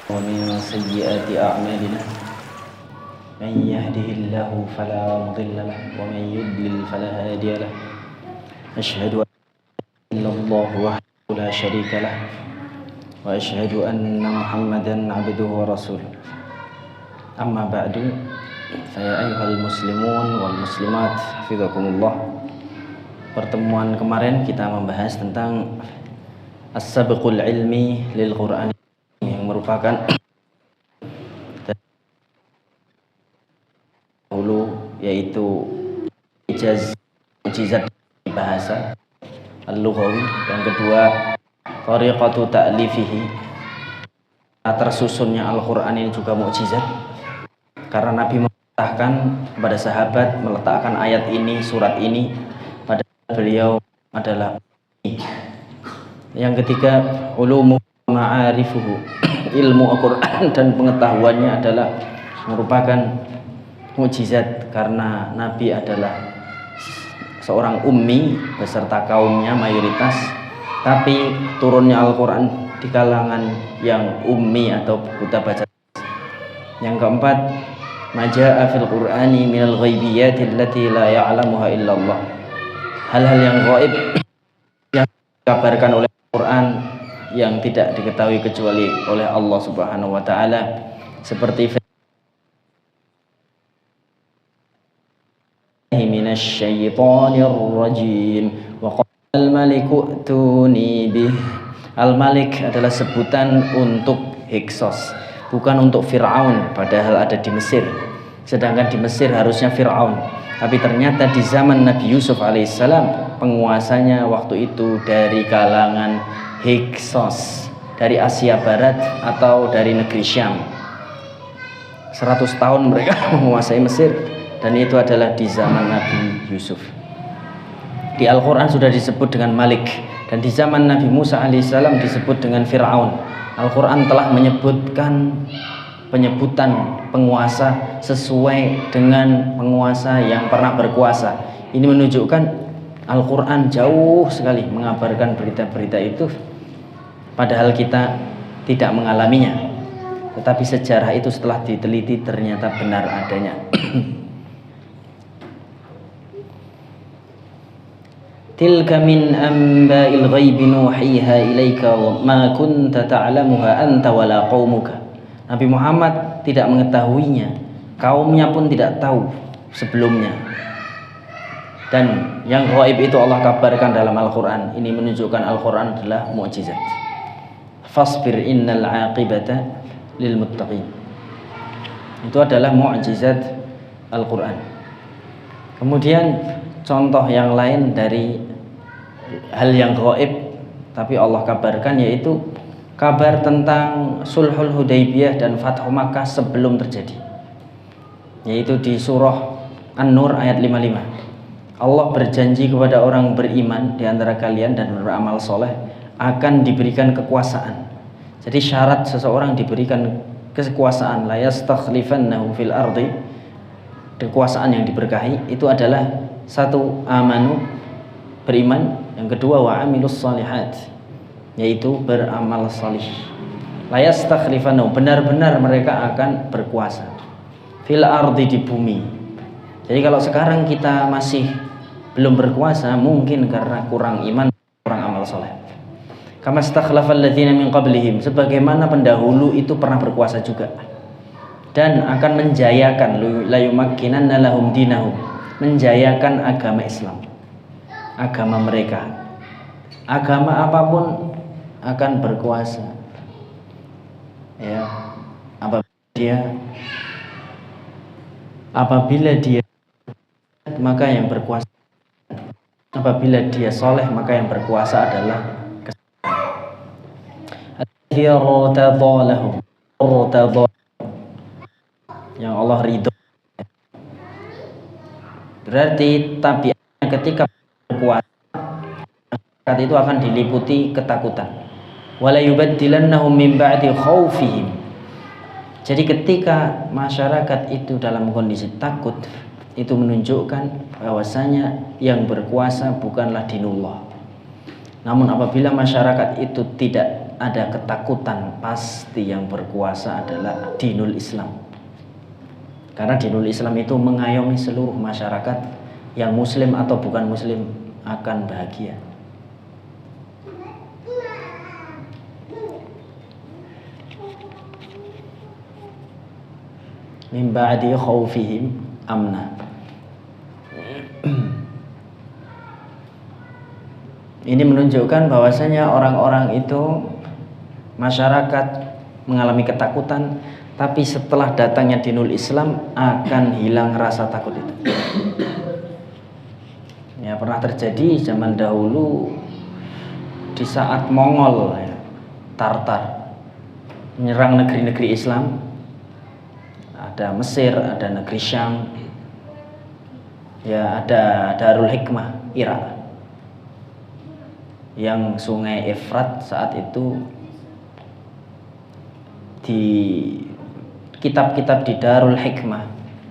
ومن سيئات أعمالنا من يهده الله فلا مضل له ومن يضلل فلا هادي له أشهد أن لا إله إلا الله وحده لا شريك له وأشهد أن محمدا عبده ورسوله أما بعد فيا أيها المسلمون والmuslimat حفظكم الله. Pertemuan kemarin kita membahas tentang as-sabqul ilmi lil Qur'an yang merupakan dahulu yaitu mujizat bahasa al-lughawi, yang kedua tariqatu ta'lifihi, tersusunnya Al-Qur'an ini juga mukjizat karena Nabi memerintahkan kepada sahabat meletakkan ayat ini, surat ini, pada beliau adalah ini. Yang ketiga ulumu ma'arifuhu, ilmu Al-Qur'an dan pengetahuannya adalah merupakan mukjizat karena Nabi adalah seorang ummi beserta kaumnya mayoritas, tapi turunnya Al-Qur'an di kalangan yang ummi atau buta baca. Yang keempat majaa fil Qur'ani minal ghaibiyati allati la ya'lamuha illallah, hal-hal yang gaib yang dikabarkan oleh Al-Qur'an yang tidak diketahui kecuali oleh Allah Subhanahu wa taala, seperti minasyaitonir rajim wa qala al-maliku tuni bih. Al-Malik adalah sebutan untuk Hyksos, bukan untuk Fir'aun, padahal ada di Mesir. Sedangkan di Mesir harusnya Fir'aun, tapi ternyata di zaman Nabi Yusuf alaihissalam penguasanya waktu itu dari kalangan Hyksos, dari Asia Barat atau dari negeri Syam. 100 tahun mereka menguasai Mesir, dan itu adalah di zaman Nabi Yusuf. Di Al-Quran sudah disebut dengan Malik, dan di zaman Nabi Musa alaihissalam disebut dengan Fir'aun. Al-Quran telah menyebutkan penyebutan penguasa sesuai dengan penguasa yang pernah berkuasa. Ini menunjukkan Al-Quran jauh sekali mengabarkan berita-berita itu, padahal kita tidak mengalaminya. Tetapi sejarah itu setelah diteliti ternyata benar adanya. Tilka min amba'il ghaibi nuhiha ilaika wa ma kunta ta'lamuha anta wala qaumuka. Nabi Muhammad tidak mengetahuinya, kaumnya pun tidak tahu sebelumnya. Dan yang gaib itu Allah kabarkan dalam Al-Qur'an. Ini menunjukkan Al-Qur'an adalah mukjizat. Fasbir innal 'aqibata lil muttaqin. Itu adalah mukjizat Al-Qur'an. Kemudian contoh yang lain dari hal yang gaib tapi Allah kabarkan, yaitu kabar tentang Sulhul Hudaybiyah dan Fathu Makkah sebelum terjadi, yaitu di surah An-Nur ayat 55. Allah berjanji kepada orang beriman di antara kalian dan beramal soleh akan diberikan kekuasaan. Jadi syarat seseorang diberikan kekuasaan, la yastakhlifannahu fil ardi, kekuasaan yang diberkahi itu adalah satu, amanu, beriman, yang kedua wa amilus salihat, yaitu beramal salih. La yastakhlifanahu, benar-benar mereka akan berkuasa fil ardi, di bumi. Jadi kalau sekarang kita masih belum berkuasa, mungkin karena kurang iman, kurang amal saleh. Kama stakhlafal ladzina min qablihim, sebagaimana pendahulu itu pernah berkuasa juga dan akan menjayakan, la yumakkinanna lahum dinahum, menjayakan agama Islam, agama mereka. Agama apapun akan berkuasa, ya, apabila dia maka yang berkuasa, apabila dia soleh maka yang berkuasa adalah yang Allah ridho. Berarti tabiatnya ketika berkuasa, masyarakat itu akan diliputi ketakutan. Wala yubaddilannahum min ba'di khaufihim. Jadi ketika masyarakat itu dalam kondisi takut, itu menunjukkan bahwasanya yang berkuasa bukanlah dinullah. Namun apabila masyarakat itu tidak ada ketakutan, pasti yang berkuasa adalah dinul Islam. Karena dinul Islam itu mengayomi seluruh masyarakat, yang muslim atau bukan muslim akan bahagia. Min ba'di khaufihim amna. Ini menunjukkan bahwasanya orang-orang itu, masyarakat mengalami ketakutan, tapi setelah datangnya dinul Islam akan hilang rasa takut itu. Ya, pernah terjadi zaman dahulu di saat Mongol, ya, Tartar menyerang negeri-negeri Islam. Ada Mesir, ada negeri Syam, ya ada Darul Hikmah Irak, yang sungai Efrat saat itu di kitab-kitab di Darul Hikmah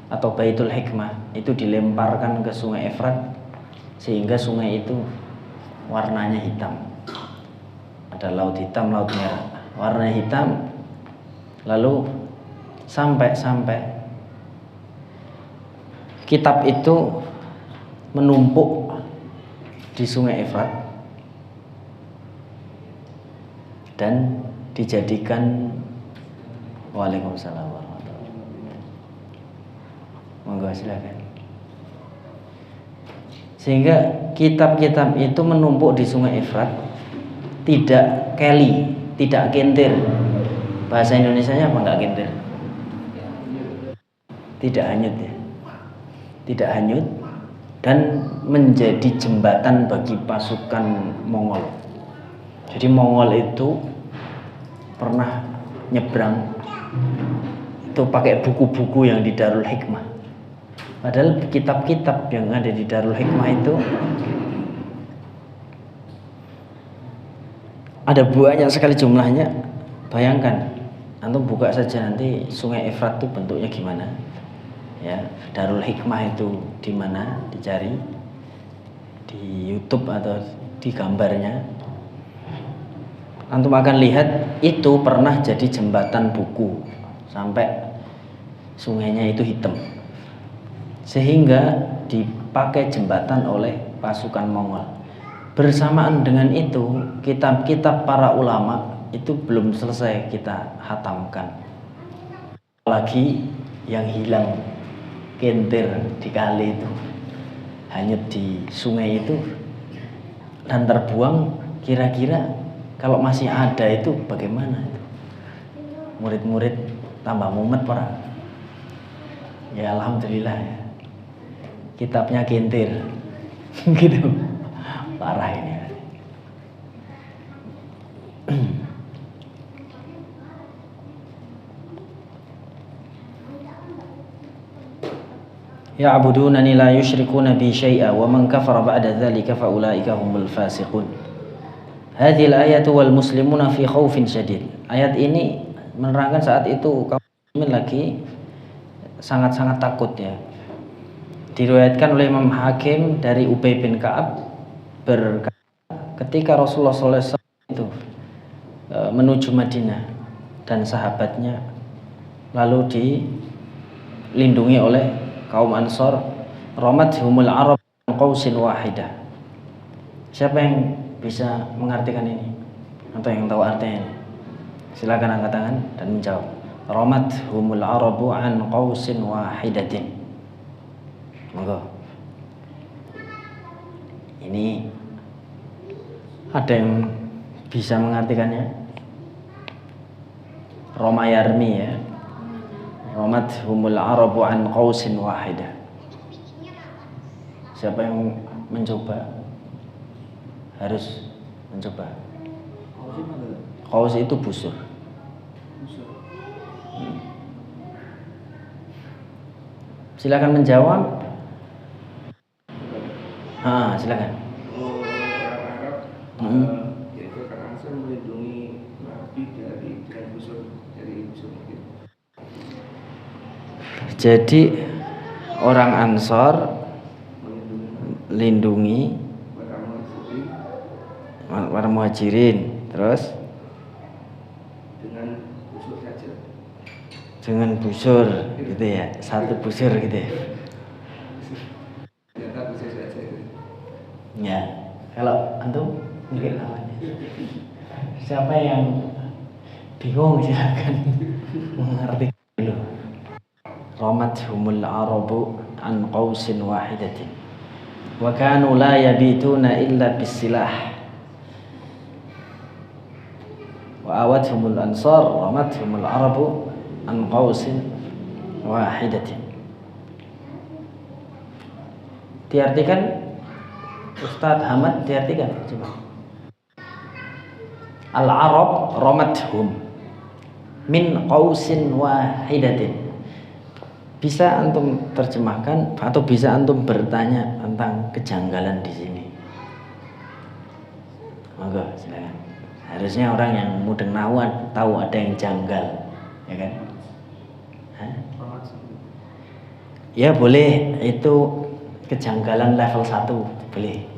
atau Baitul Hikmah itu dilemparkan ke sungai Efrat, sehingga sungai itu warnanya hitam. Ada laut hitam, laut merah, warnanya hitam. Lalu sampai kitab itu menumpuk di sungai Efrat dan dijadikan. Waalaikumsalam warahmatullahi wabarakatuh. Monggo silakan. Sehingga kitab-kitab itu menumpuk di sungai Efrat, tidak keli, tidak kentir. Bahasa Indonesianya apa, enggak kentir? Tidak hanyut, ya. Tidak hanyut, dan menjadi jembatan bagi pasukan Mongol. Jadi Mongol itu pernah nyebrang itu pakai buku-buku yang di Darul Hikmah. Padahal kitab-kitab yang ada di Darul Hikmah itu ada banyak sekali jumlahnya. Bayangkan, antum buka saja nanti sungai Efrat itu bentuknya gimana. Ya, Darul Hikmah itu di mana, dicari di YouTube atau di gambarnya. Antum akan lihat itu pernah jadi jembatan buku sampai sungainya itu hitam, sehingga dipakai jembatan oleh pasukan Mongol. Bersamaan dengan itu, kitab-kitab para ulama itu belum selesai kita hatamkan, apalagi yang hilang kentir di kali itu, hanyut di sungai itu dan terbuang. Kira-kira kalau masih ada itu bagaimana itu? Murid-murid tambah mumet para. Ya alhamdulillah ya, kitabnya kentir gitu. Parah ini. Ya'budunani la yusyrikuna bi syai'a wa man kafara ba'da dzalika fa ulaika humul fasiqun. Hadhil ayatu wal muslimuna fi khaufin syadid. Ayat ini menerangkan saat itu kaum muslimin lagi sangat-sangat takut, ya. Diriwayatkan oleh Imam Hakim dari Ubay bin Ka'ab berkata, ketika Rasulullah SAW itu menuju Madinah dan sahabatnya lalu dilindungi oleh kaum Ansor, ramadhumul Arab qausin wahidah. Siapa yang bisa mengartikan ini atau yang tahu artinya ini? Silakan angkat tangan dan menjawab. Ramadhumul Arabu an qausin wahidatin. Monggo. Ini ada yang bisa mengartikannya? Roma Yarmi, ya. Ramadhumul Arabu an qausin wahidah. Siapa yang mencoba? Harus mencoba. Qaus itu busur. Silakan menjawab. Silakan. Yaitu karena saya melindungi Nabi dari busur, dari busur. Jadi orang Ansor lindungi para muhajirin, terus dengan busur saja. Dengan busur gitu ya, satu busur gitu ya. Ternyata busur saja itu. Ya, kalau antum mungkin namanya. Siapa yang bingung silakan mengerti dulu. Ramathumul arabu an qausin wahidatin wa kanu la yabituna illa bisilah wa awathumul ansar ramathumul arabu an qausin wahidatin. Diartikan Ustadz Hamad, diartikan coba. Al-Arab ramathum min qausin wahidatin. Bisa antum terjemahkan atau bisa antum bertanya tentang kejanggalan di sini. Monggo silakan. Harusnya orang yang mudeng nawan tahu ada yang janggal, ya kan? Hah? Ya boleh, itu kejanggalan level 1 boleh.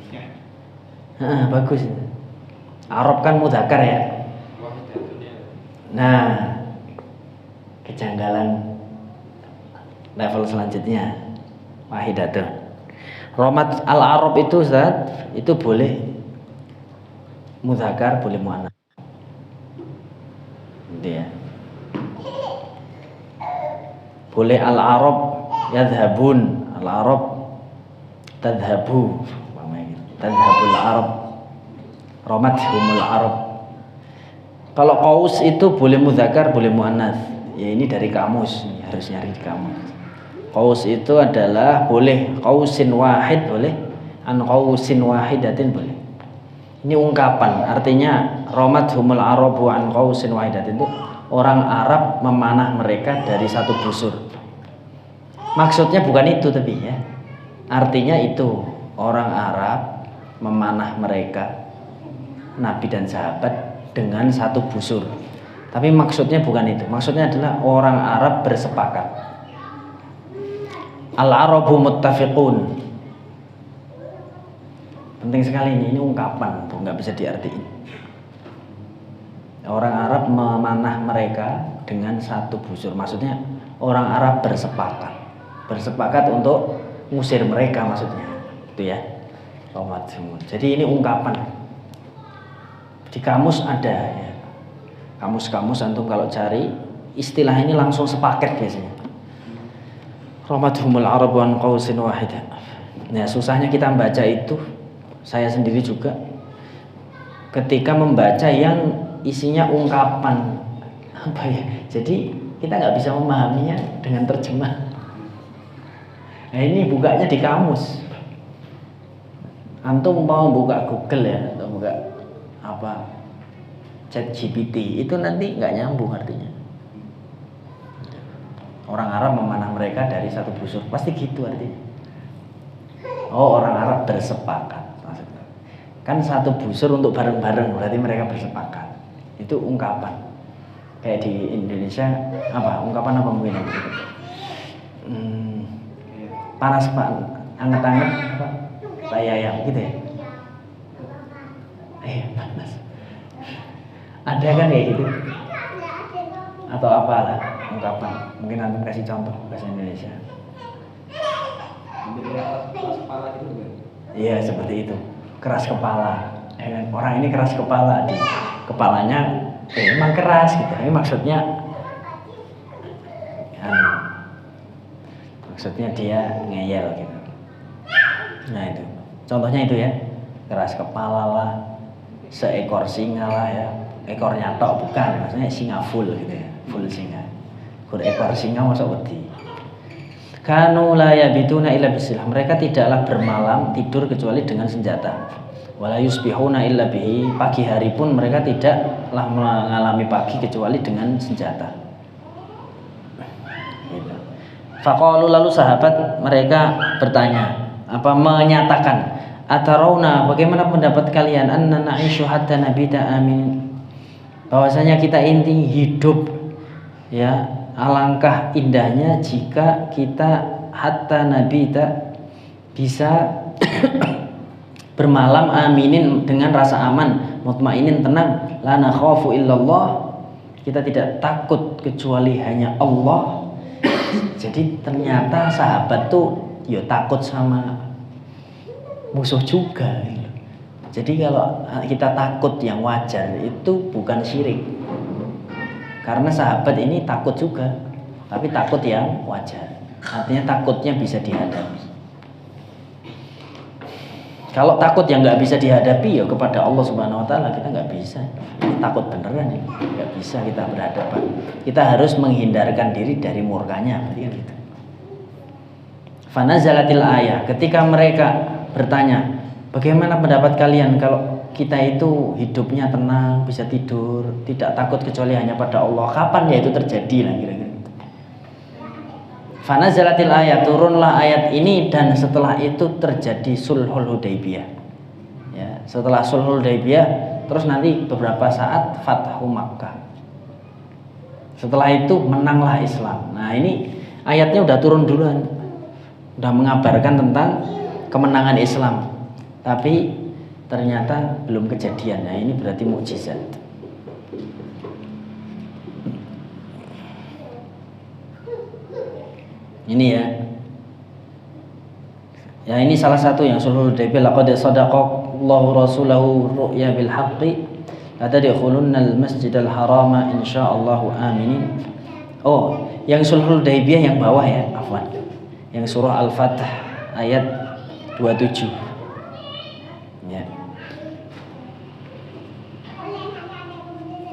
Bagus. Arab kan mudzakkar ya. Nah, kejanggalan level selanjutnya wahidatun. Romat al-Arab itu Ustaz, itu boleh mudzakkar, boleh muannats. Gitu ya. Boleh al-Arab yadhhabun, al-Arab tadhhabu, tadhhabul Arab, ramathumul Arab. Kalau qaus itu boleh mudzakkar, boleh muannats. Ya ini dari kamus, harus nyari di kamus. Qaus itu adalah boleh qausin wahid, boleh an qausin wahidatin, boleh. Ini ungkapan, artinya ramathumul arabu an qausin wahidatin itu orang Arab memanah mereka dari satu busur. Maksudnya bukan itu tapi ya. Artinya itu orang Arab memanah mereka Nabi dan sahabat dengan satu busur. Tapi maksudnya bukan itu. Maksudnya adalah orang Arab bersepakat. Al-Arabu muttafiqun. Penting sekali ini ungkapan, nggak bisa diartiin. Orang Arab memanah mereka dengan satu busur. Maksudnya orang Arab bersepakat untuk ngusir mereka, maksudnya itu ya. Jadi ini ungkapan. Di kamus ada ya. Kamus-kamus antum kalau cari istilah ini langsung sepaket biasanya. Ramathumul arabu an qausin wahidah. Nah, susahnya kita membaca itu, saya sendiri juga ketika membaca yang isinya ungkapan apa ya. Jadi kita nggak bisa memahaminya dengan terjemah. Nah, ini bukanya di kamus. Antum mau buka Google ya atau buka apa ChatGPT, itu nanti nggak nyambung artinya. Orang Arab memanah mereka dari satu busur, pasti gitu artinya. Oh, orang Arab bersepakat maksudnya. Kan satu busur untuk bareng-bareng, berarti mereka bersepakat. Itu ungkapan. Kayak di Indonesia apa? Ungkapan apa mungkin itu? Panas pak, anget-anget apa? Tayayam gitu ya. Panas. Ada kan kayak gitu? Atau apalah ungkapan? Mungkin antum kasih contoh bahasa Indonesia. Keras kepala itu kan? Iya seperti itu. Keras kepala. Orang ini keras kepala, di kepalanya emang keras gitu. Ini maksudnya maksudnya dia ngeyel gitu. Nah itu contohnya itu ya, keras kepala lah, seekor singa lah ya, ekornya tok bukan, maksudnya singa full gitu ya, full singa. Ekor singa masuk wedi. Kanu la yabituna illa bisilah, mereka tidaklah bermalam tidur kecuali dengan senjata. Wala yusbihuna illa bihi, pagi hari pun mereka tidaklah mengalami pagi kecuali dengan senjata. Gitu. Faqalu, lalu sahabat mereka bertanya, apa menyatakan, atarawna, bagaimana pendapat kalian anna na'ishu hatta nabita amin, bahwasanya kita ini hidup ya, alangkah indahnya jika kita hatta nabita bisa bermalam aminin dengan rasa aman, mutmainin, tenang, la nakhafu illallah, kita tidak takut kecuali hanya Allah. Jadi ternyata sahabat tuh ya takut sama musuh juga. Jadi kalau kita takut yang wajar itu bukan syirik. Karena sahabat ini takut juga, tapi takut yang wajar. Artinya takutnya bisa dihadapi. Kalau takut yang nggak bisa dihadapi ya kepada Allah Subhanahu Wa Taala kita nggak bisa. Ini takut beneran ya, nggak bisa kita berhadapan. Kita harus menghindarkan diri dari murkanya, berarti kan gitu. Fanazalatil ayah, ketika mereka bertanya, bagaimana pendapat kalian kalau kita itu hidupnya tenang, bisa tidur, tidak takut kecuali hanya pada Allah? Kapan ya itu terjadi lah kira-kira? Fanazalatil ayat, turunlah ayat ini dan setelah itu terjadi sulhul Hudaybiyah. Ya, setelah sulhul Hudaybiyah, terus nanti beberapa saat Fathu Makkah. Setelah itu menanglah Islam. Nah ini ayatnya udah turun duluan, udah mengabarkan tentang kemenangan Islam. Tapi ternyata belum kejadian. Nah ini berarti mukjizat. Ini ya ini salah satu yang sulhul Hudaybiyah. Laqad sadaqallahu rasulahu ru'ya bil haqqi la tadkhulunnal masjidal harama insyaallahu aminin. Oh, yang sulhul Hudaybiyah yang bawah ya, afwan. Yang surah Al-Fath ayat 27. Ya.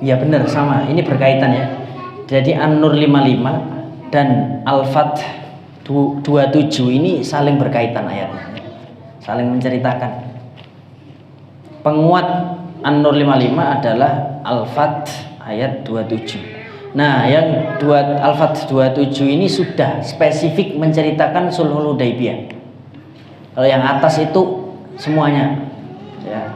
Ya benar sama, ini berkaitan ya. Jadi An-Nur 55 dan Al-Fath 27 ini saling berkaitan ayatnya, saling menceritakan. Penguat An-Nur 55 adalah Al-Fath ayat 27. Nah, yang Al-Fath 27 ini sudah spesifik menceritakan sulhul Hudaybiyah. Kalau yang atas itu semuanya ya,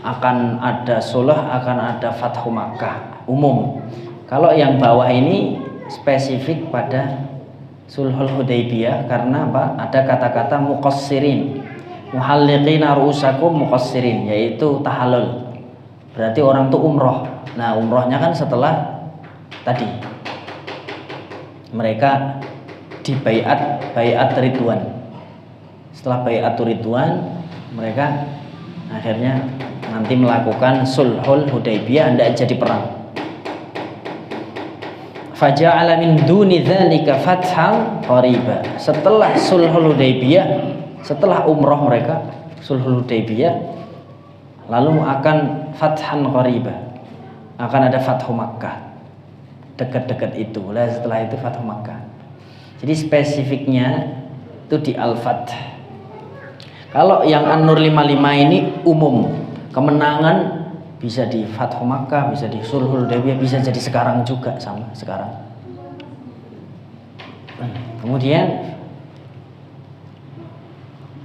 akan ada sulh, akan ada Fathu Makkah umum. Kalau yang bawah ini spesifik pada sulhul Hudaybiyah karena apa? Ada kata-kata muqassirin, muhalliqina ru'usakum muqassirin, yaitu tahallul. Berarti orang tuh umroh. Nah umrohnya kan setelah tadi mereka di baiat ridwan. Setelah baiat ridwan mereka akhirnya nanti melakukan sulhul Hudaybiyah, tidak jadi perang. Faja'ala min duni dzalika fathan qariba. Setelah sulhul Hudaybiyah, setelah umroh mereka sulhul Hudaybiyah, lalu akan fathan qariba, akan ada Fathu Makkah dekat-dekat itu. Lah setelah itu Fathu Makkah. Jadi spesifiknya itu di Al-Fath. Kalau yang An-Nur 55 ini umum, kemenangan bisa di Fathu Makkah, bisa di sulhul Hudaybiyah, bisa jadi sekarang juga sama sekarang. Kemudian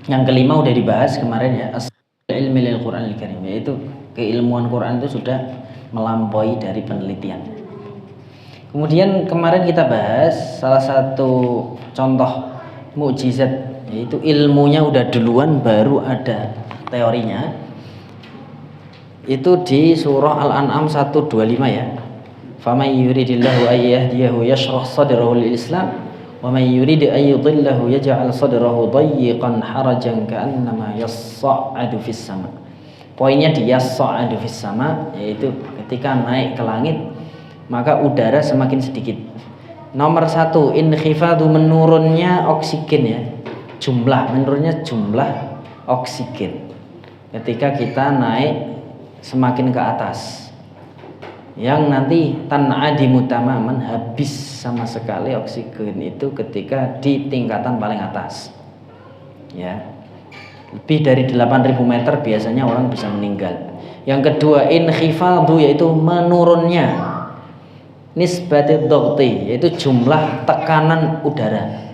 yang kelima udah dibahas kemarin ya, ilmi lil Qur'anil Karim, yaitu keilmuan Quran itu sudah melampaui dari penelitian. Kemudian kemarin kita bahas salah satu contoh mukjizat, yaitu ilmunya udah duluan baru ada teorinya. Itu di surah Al-An'am 125 ya. Faman yuridillahu ay yahdiyahu yashrah sadrahu lil Islam wa man yurid ay yudhillahu yaj'al sadrahu dayyiqan harajan ka'annama yas'adu fis sama. Poinnya di yas'adu fis sama, yaitu ketika naik ke langit maka udara semakin sedikit. Nomor 1, inkhifadu, menurunnya oksigen ya. Menurunnya jumlah oksigen ketika kita naik semakin ke atas, yang nanti tan'adimu tamaman, habis sama sekali oksigen itu ketika di tingkatan paling atas ya. Lebih dari 8.000 meter biasanya orang bisa meninggal. Yang kedua inkhifadu, yaitu menurunnya nisbatid dhaghti, yaitu jumlah tekanan udara.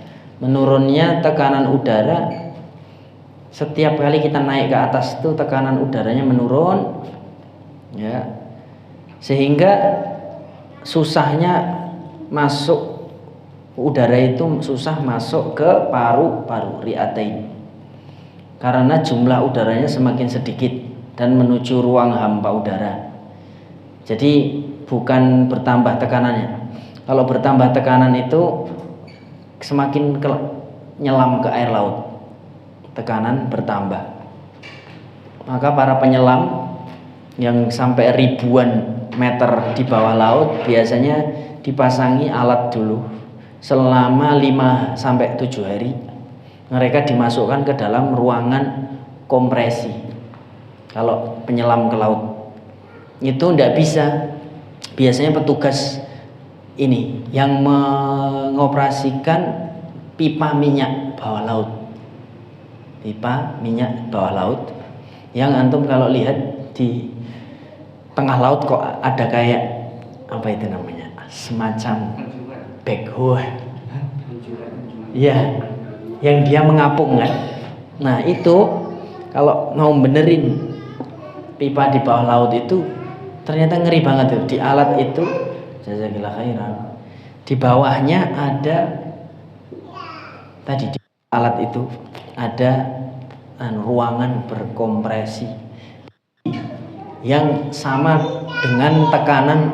Menurunnya tekanan udara, setiap kali kita naik ke atas itu tekanan udaranya menurun ya, sehingga susahnya masuk udara itu, susah masuk ke paru-paru riatain, karena jumlah udaranya semakin sedikit dan menuju ruang hampa udara. Jadi bukan bertambah tekanannya. Kalau bertambah tekanan itu semakin nyelam ke air laut, tekanan bertambah. Maka para penyelam yang sampai ribuan meter di bawah laut biasanya dipasangi alat dulu selama 5 sampai 7 hari. Mereka dimasukkan ke dalam ruangan kompresi. Kalau penyelam ke laut itu tidak bisa. Biasanya petugas ini yang mengoperasikan pipa minyak bawah laut. Pipa minyak bawah laut yang antum kalau lihat di tengah laut kok ada kayak apa itu namanya, semacam backhoe, ya, yang dia mengapung kan. Nah itu kalau mau benerin pipa di bawah laut itu ternyata ngeri banget tuh. Di alat itu, jazakillah khairan, di bawahnya ada tadi, di alat itu ada ruangan berkompresi yang sama dengan tekanan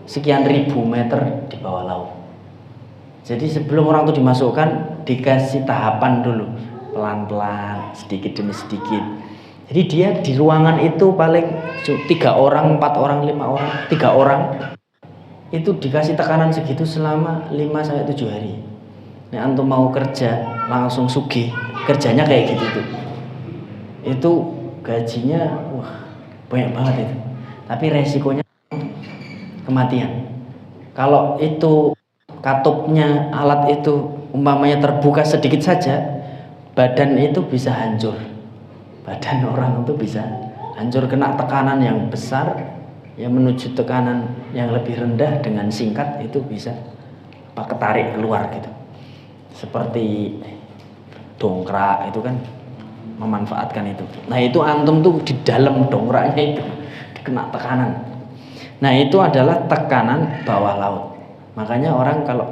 sekian ribu meter di bawah laut. Jadi sebelum orang itu dimasukkan dikasih tahapan dulu, pelan-pelan, sedikit demi sedikit. Jadi dia di ruangan itu paling 3 orang, 4 orang, 5 orang, 3 orang itu dikasih tekanan segitu selama 5 sampai 7 hari. Nah, antum mau kerja langsung sugih, kerjanya kayak gitu tuh. Itu gajinya wah banyak banget itu. Tapi resikonya kematian. Kalau itu katupnya alat itu umpamanya terbuka sedikit saja, badan itu bisa hancur. Badan orang itu bisa hancur kena tekanan yang besar yang menuju tekanan yang lebih rendah dengan singkat itu bisa ketarik keluar gitu. Seperti dongkrak itu kan memanfaatkan itu. Nah itu antum tuh di dalam dongkraknya itu kena tekanan. Nah itu adalah tekanan bawah laut. Makanya orang kalau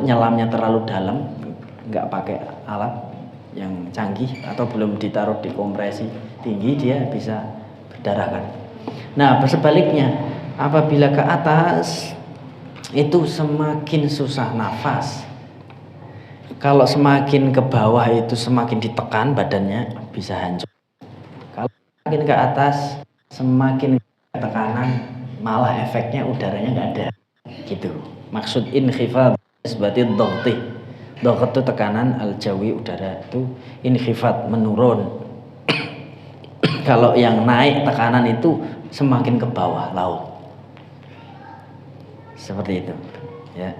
nyelamnya terlalu dalam, nggak pakai alat yang canggih atau belum ditaruh di kompresi tinggi, dia bisa berdarah kan. Nah sebaliknya apabila ke atas itu semakin susah nafas. Kalau semakin ke bawah itu semakin ditekan badannya bisa hancur. Kalau semakin ke atas semakin tekanan malah efeknya udaranya nggak ada. Gitu. Maksud inkhifad seperti dhaghti. Dhaghat itu tekanan, al-jawi udara itu inkhifad menurun. Kalau yang naik tekanan itu semakin ke bawah laut. Seperti itu, ya.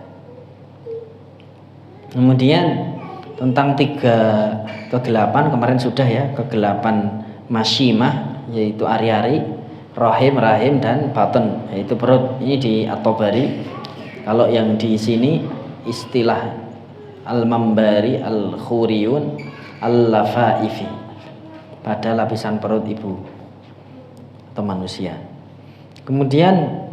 Kemudian tentang 3 kegelapan kemarin sudah ya, kegelapan masyimah yaitu ari-ari, rahim dan batin yaitu perut. Ini di At-Tabari. Kalau yang di sini istilah al-mambari al-khuriyun al-lafaifi, pada lapisan perut ibu atau manusia. Kemudian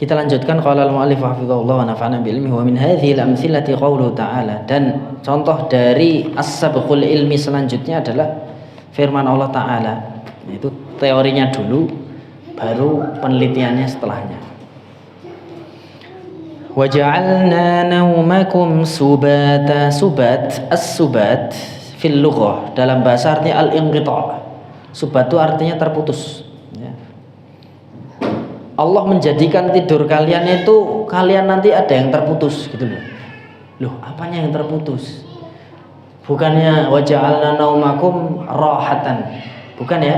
kita lanjutkan qala al-mu'allif hafizahullah wa nafa'ana bi ilmihi wa min hadhihi al-amthilati qauluhu ta'ala, dan contoh dari as-sabqul ilmi selanjutnya adalah firman Allah Ta'ala. Itu teorinya dulu baru penelitiannya setelahnya. Wa ja'alna naumakum subata. Subat, as-subat fil lughah dalam bahasa artinya al-inqita'. Subat itu artinya terputus. Allah menjadikan tidur kalian itu kalian nanti ada yang terputus gitu loh. Loh, apanya yang terputus? Bukannya waja'alna naumakum rahatan. Bukan ya?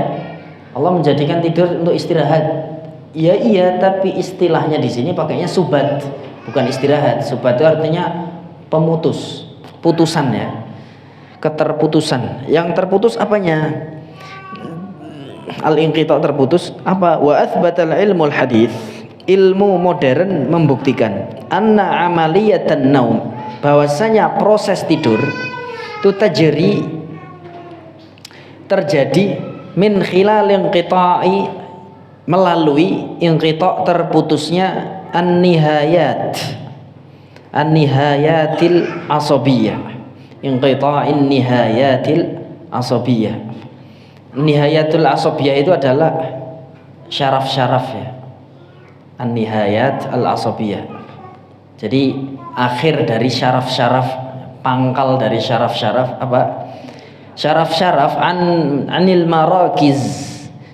Allah menjadikan tidur untuk istirahat. Iya, tapi istilahnya di sini pakainya subat, bukan istirahat. Subat itu artinya pemutus, putusan ya. Keterputusan. Yang terputus apanya? Al-inqita' terputus apa? Wa athbatal ilmul hadits, ilmu modern membuktikan anna amaliyatan naum, bahwasanya proses tidur itu terjadi min khilal inqita'i, melalui inqita' terputusnya an-nihayatil asabiyah, inqita'in nihayatil asabiyah. Nihayatul asabiyah itu adalah syaraf-syaraf ya. An-Nihayat Al-Asabiyah. Jadi akhir dari syaraf-syaraf, pangkal dari syaraf-syaraf apa? Syaraf-syaraf anil marakiz.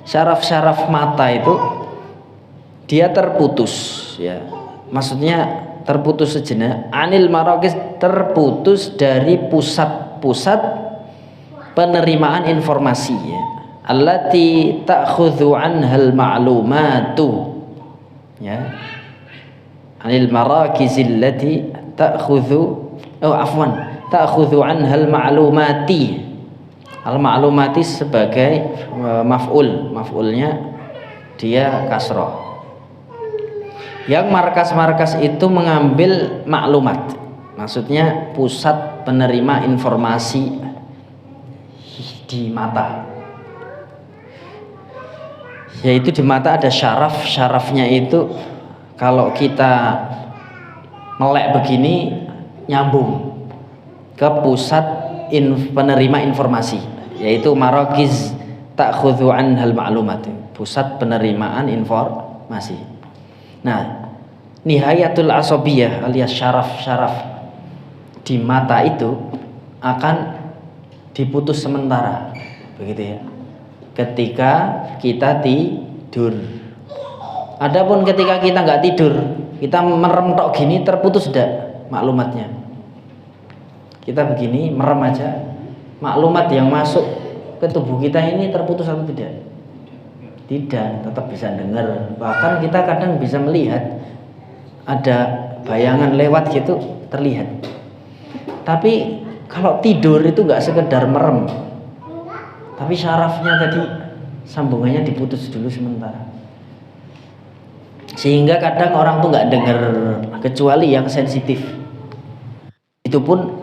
Syaraf-syaraf mata itu dia terputus ya. Maksudnya terputus sejenak. Anil marakiz, terputus dari pusat-pusat penerimaan informasi ya. Allati ta'khudhu anhal ma'lumatu ya, anil marakizil lati ta'khudhu anhal ma'lumati. Al ma'lumati sebagai maf'ulnya dia kasroh. Yang markas-markas itu mengambil maklumat, maksudnya pusat penerima informasi di mata. Yaitu di mata ada syaraf, syarafnya itu kalau kita melek begini nyambung ke pusat penerima informasi, yaitu marakiz ta'khudhu anhal ma'lumat, pusat penerimaan informasi. Nah, nihayatul asabiyah alias syaraf-syaraf di mata itu akan diputus sementara, begitu ya, ketika kita tidur. Adapun ketika kita nggak tidur, kita merem tok gini, terputus sudah maklumatnya. Kita begini merem aja, maklumat yang masuk ke tubuh kita ini terputus atau tidak? Tidak, tetap bisa dengar. Bahkan kita kadang bisa melihat ada bayangan lewat gitu, terlihat. Tapi kalau tidur itu nggak sekedar merem, tapi syarafnya tadi sambungannya diputus dulu sementara, sehingga kadang orang tuh nggak dengar, kecuali yang sensitif. Itu pun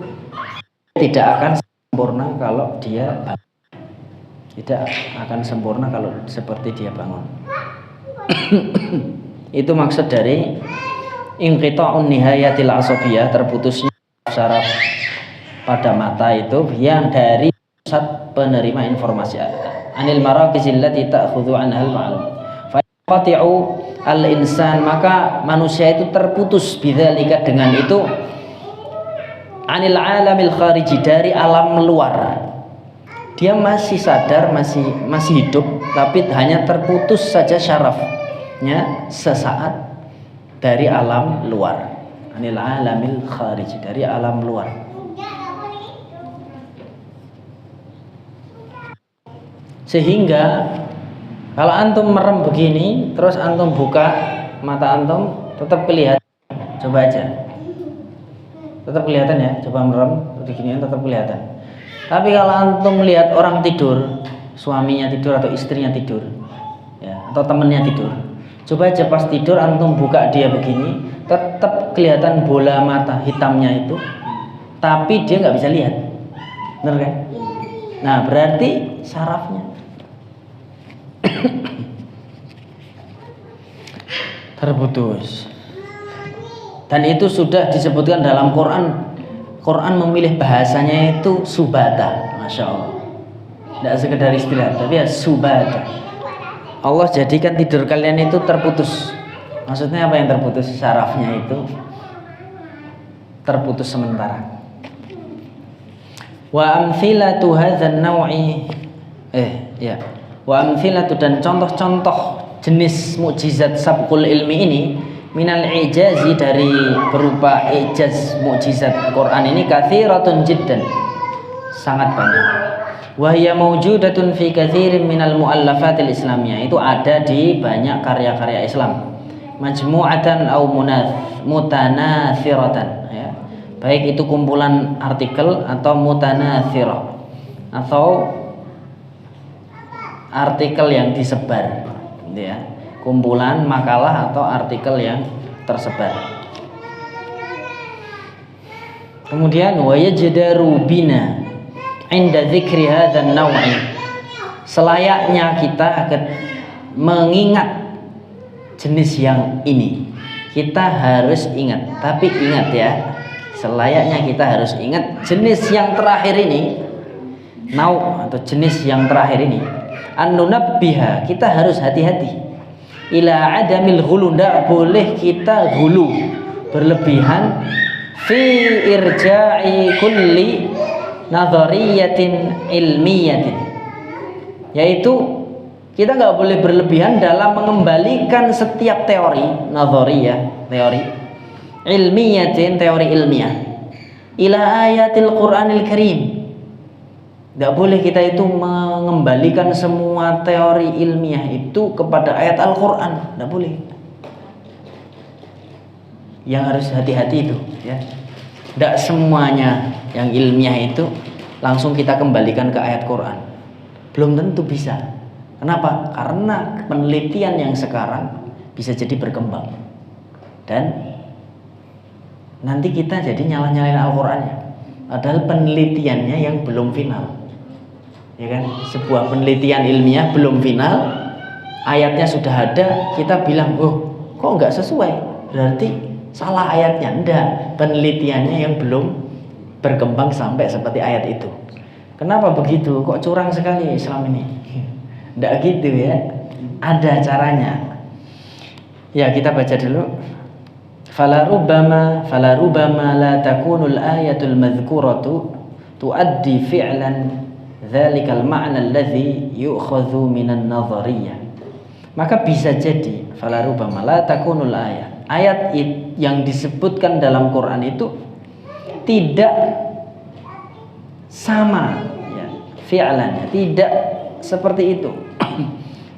tidak akan sempurna kalau dia bangun. Tidak akan sempurna kalau seperti dia bangun. Itu maksud dari inqita'un nihayatil asabiyah, terputusnya syaraf pada mata itu yang dari pusat penerima informasi. Anil marakizil lati ta'khudhu anhal ma'lum. Fa yaqti'u al-insan, maka manusia itu terputus bidzalika, dengan itu, anil alamil khariji, dari alam luar. Dia masih sadar, masih hidup, tapi hanya terputus saja syarafnya sesaat dari alam luar. Anil alamil khariji, dari alam luar. Sehingga kalau antum merem begini, terus antum buka mata antum, tetap kelihatan. Coba aja, tetap kelihatan ya. Coba merem begini tetap kelihatan. Tapi kalau antum melihat orang tidur, suaminya tidur atau istrinya tidur ya, atau temennya tidur, coba aja pas tidur antum buka dia begini, tetap kelihatan bola mata hitamnya itu, tapi dia nggak bisa lihat, bener kan? Nah, berarti sarafnya terputus. Dan itu sudah disebutkan dalam Quran. Quran memilih bahasanya itu subata, masya Allah. Tidak sekedar istilah, tapi ya subata. Allah jadikan tidur kalian itu terputus. Maksudnya apa yang terputus? Sarafnya itu terputus sementara. Wa amthilatu hadzal naw'i wa amthilatu, dan contoh-contoh jenis mukjizat sabqul ilmi ini, minal ijazi, dari berupa ijaz mukjizat Quran ini, katsiratun jiddan, sangat banyak. Wa hiya mawjudatun fi katsirin minal muallafatil islamiyah, itu ada di banyak karya-karya Islam. Majmu'atan au mutanatsiratan ya. Baik itu kumpulan artikel atau mutanatsirah, atau artikel yang disebar gitu ya. Kumpulan makalah atau artikel yang tersebar. Kemudian wa yajdaru bina inda dzikri hadzal naw'i, selayaknya kita mengingat jenis yang ini, kita harus ingat. Tapi ingat ya, selayaknya kita harus ingat jenis yang terakhir ini, nau atau jenis yang terakhir ini, an-nunabbiha, kita harus hati-hati ila adamil ghulu, ndak boleh kita ghulu, berlebihan fi irja'i kulli nadhariyatin ilmiyatin, yaitu kita nggak boleh berlebihan dalam mengembalikan setiap teori nadhariyah, teori ilmiyatin, teori ilmiah, ila ayatil Qur'anil Karim. Tidak boleh kita itu mengembalikan semua teori ilmiah itu kepada ayat Al-Quran. Tidak boleh. Yang harus hati-hati itu, ya. Tidak semuanya yang ilmiah itu langsung kita kembalikan ke ayat Quran. Belum tentu bisa. Kenapa? Karena penelitian yang sekarang bisa jadi berkembang. Dan nanti kita jadi nyalah-nyalain Al-Qurannya. Padahal penelitiannya yang belum final. Ya kan, sebuah penelitian ilmiah belum final, ayatnya sudah ada, kita bilang, oh kok nggak sesuai, berarti salah ayatnya. Enggak, penelitiannya yang belum berkembang sampai seperti ayat itu. Kenapa begitu? Kok curang sekali Islam ini? Enggak gitu ya, ada caranya. Ya, kita baca dulu. Fala rubbama la takunul ayatul madhkuratu tuaddi fi'lan dzalikal ma'na alladhi yu'khadhu minan nadhariyah. Maka bisa jadi fala rubbama la takunul ayat yang disebutkan dalam Quran itu tidak sama, ya, fi'lannya tidak seperti itu.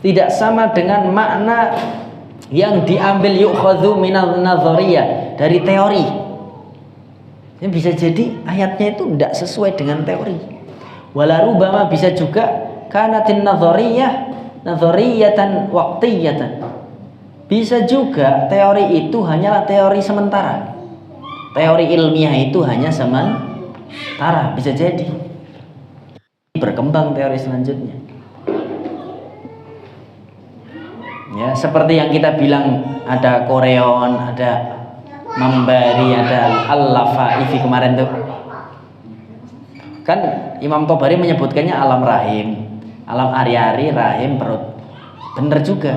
Tidak sama dengan makna yang diambil yu'khadhu minan nadhariyah, dari teori. Ini bisa jadi ayatnya itu tidak sesuai dengan teori. Wala rubama bisa juga kanatin nadhariyatan waqtiyatan. Bisa juga teori itu hanyalah teori sementara. Teori ilmiah itu hanya sementara, bisa jadi. Berkembang teori selanjutnya. Ya, seperti yang kita bilang ada koreon, ada membari, ada al-lafaifi kemarin tuh. Kan Imam Tobari menyebutkannya alam rahim, alam ari-ari, rahim, perut. Benar juga.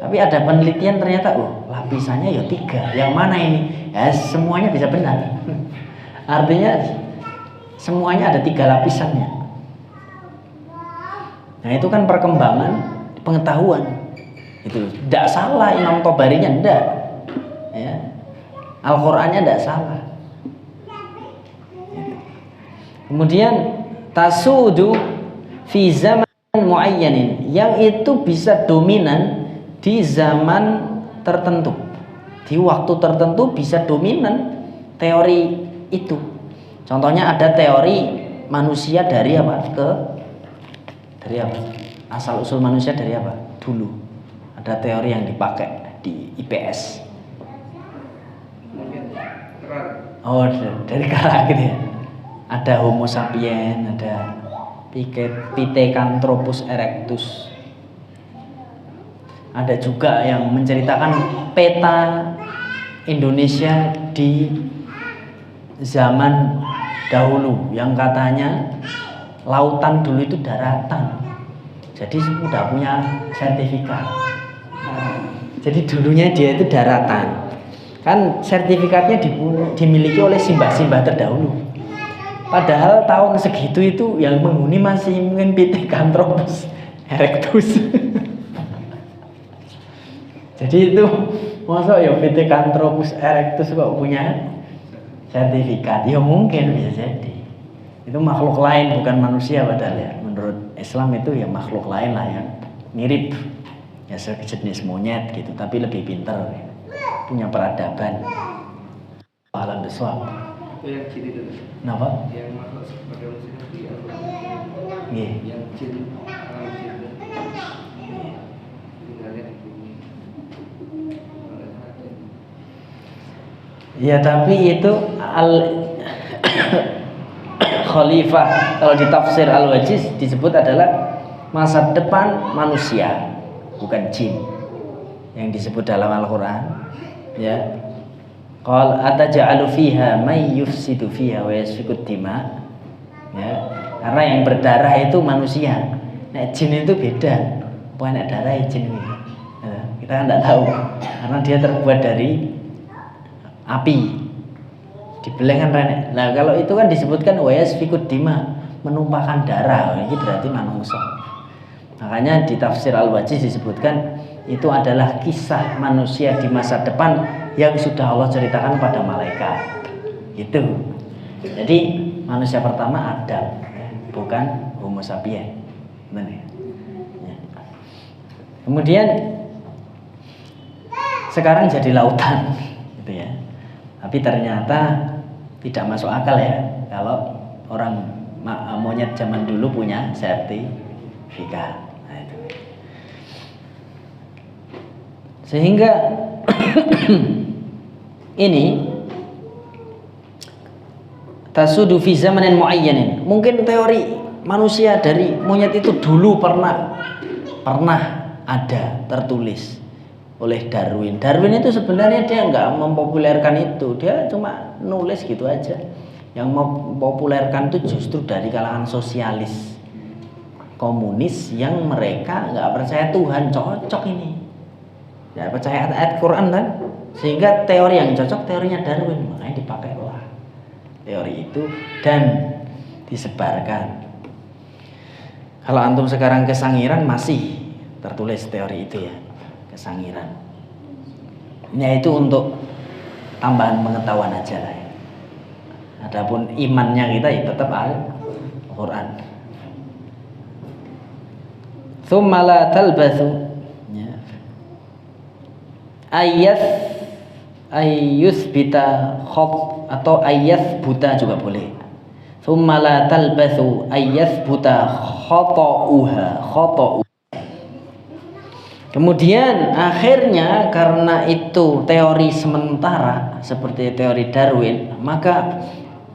Tapi ada penelitian ternyata, lapisannya ya 3. Yang mana ini? Ya semuanya bisa benar. Artinya semuanya ada 3 lapisannya. Nah itu kan perkembangan pengetahuan. Itu tidak salah Imam Tobarinya, tidak. Ya. Al-Qur'annya tidak salah. Kemudian tasudu fi zaman muayyanin, yang itu bisa dominan di zaman tertentu, di waktu tertentu bisa dominan teori itu. Contohnya ada teori manusia dari apa? Dari apa? Asal usul manusia dari apa? Dulu ada teori yang dipakai di IPS. Oh, dari kara gitu ya. Ada Homo sapiens, ada Pithecanthropus erectus. Ada juga yang menceritakan peta Indonesia di zaman dahulu, yang katanya lautan dulu itu daratan. Jadi sudah punya sertifikat. Jadi dulunya dia itu daratan. Kan sertifikatnya dimiliki oleh simbah-simbah terdahulu. Padahal tahun segitu itu yang menghuni masih mungkin Pithecanthropus erectus. Jadi itu masa ya Pithecanthropus erectus kok punya sertifikat? Ya mungkin bisa jadi. Itu makhluk lain, bukan manusia padahal ya. Menurut Islam itu ya makhluk lain lah yang mirip. Ya sejenis monyet gitu, tapi lebih pintar. Ya. Punya peradaban. Alam bisawab. Itu yang ciri itu. Kenapa? Yang makhluk sebagai manusia di Al-Quran. Iya. Yang ciri alam ciri. Tinggalnya di bumi. Ya tapi itu Khalifah, kalau di tafsir Al-Wajiz disebut adalah masa depan manusia, bukan jin yang disebut dalam Al-Quran. Ya, qal ataj'alu fiha may yufsidu fiha wa yasfiku dima. Ya, karena yang berdarah itu manusia. Nek jin itu beda. Bukan nek darah jin ini. Kita kan tidak tahu karena dia terbuat dari api. Dibeleng kan renek. Nah kalau itu kan disebutkan wayasfikud dima, menumpahkan darah. Ini berarti manungsa. Makanya di tafsir Al-Wajiz disebutkan itu adalah kisah manusia di masa depan yang sudah Allah ceritakan pada malaikat. Gitu. Jadi manusia pertama Adam, bukan Homo sapiens. Benar ya? Kemudian sekarang jadi lautan, gitu ya. Tapi ternyata tidak masuk akal ya kalau orang monyet zaman dulu punya sertifikat. Nah, itu. Sehingga ini tasudu fi zamanin muayyanin. Mungkin teori manusia dari monyet itu dulu pernah ada tertulis oleh Darwin. Darwin itu sebenarnya dia nggak mempopulerkan itu, dia cuma nulis gitu aja. Yang mempopulerkan itu justru dari kalangan sosialis, komunis yang mereka nggak percaya Tuhan. Cocok ini, nggak percaya ayat Quran kan, sehingga teori yang cocok teorinya Darwin, makanya dipakailah teori itu dan disebarkan. Kalau antum sekarang ke Sangiran masih tertulis teori itu ya, ke Sangiran. Ini itu untuk tambahan pengetahuan aja lah ya. Adapun imannya kita ya tetap Al-Quran. Tsumma la talbathu ayyuthbita khot atau ayyuthbuta juga boleh. Tsumma la talbathu ayyuthbuta khata'uha. Kemudian akhirnya karena itu teori sementara seperti teori Darwin, maka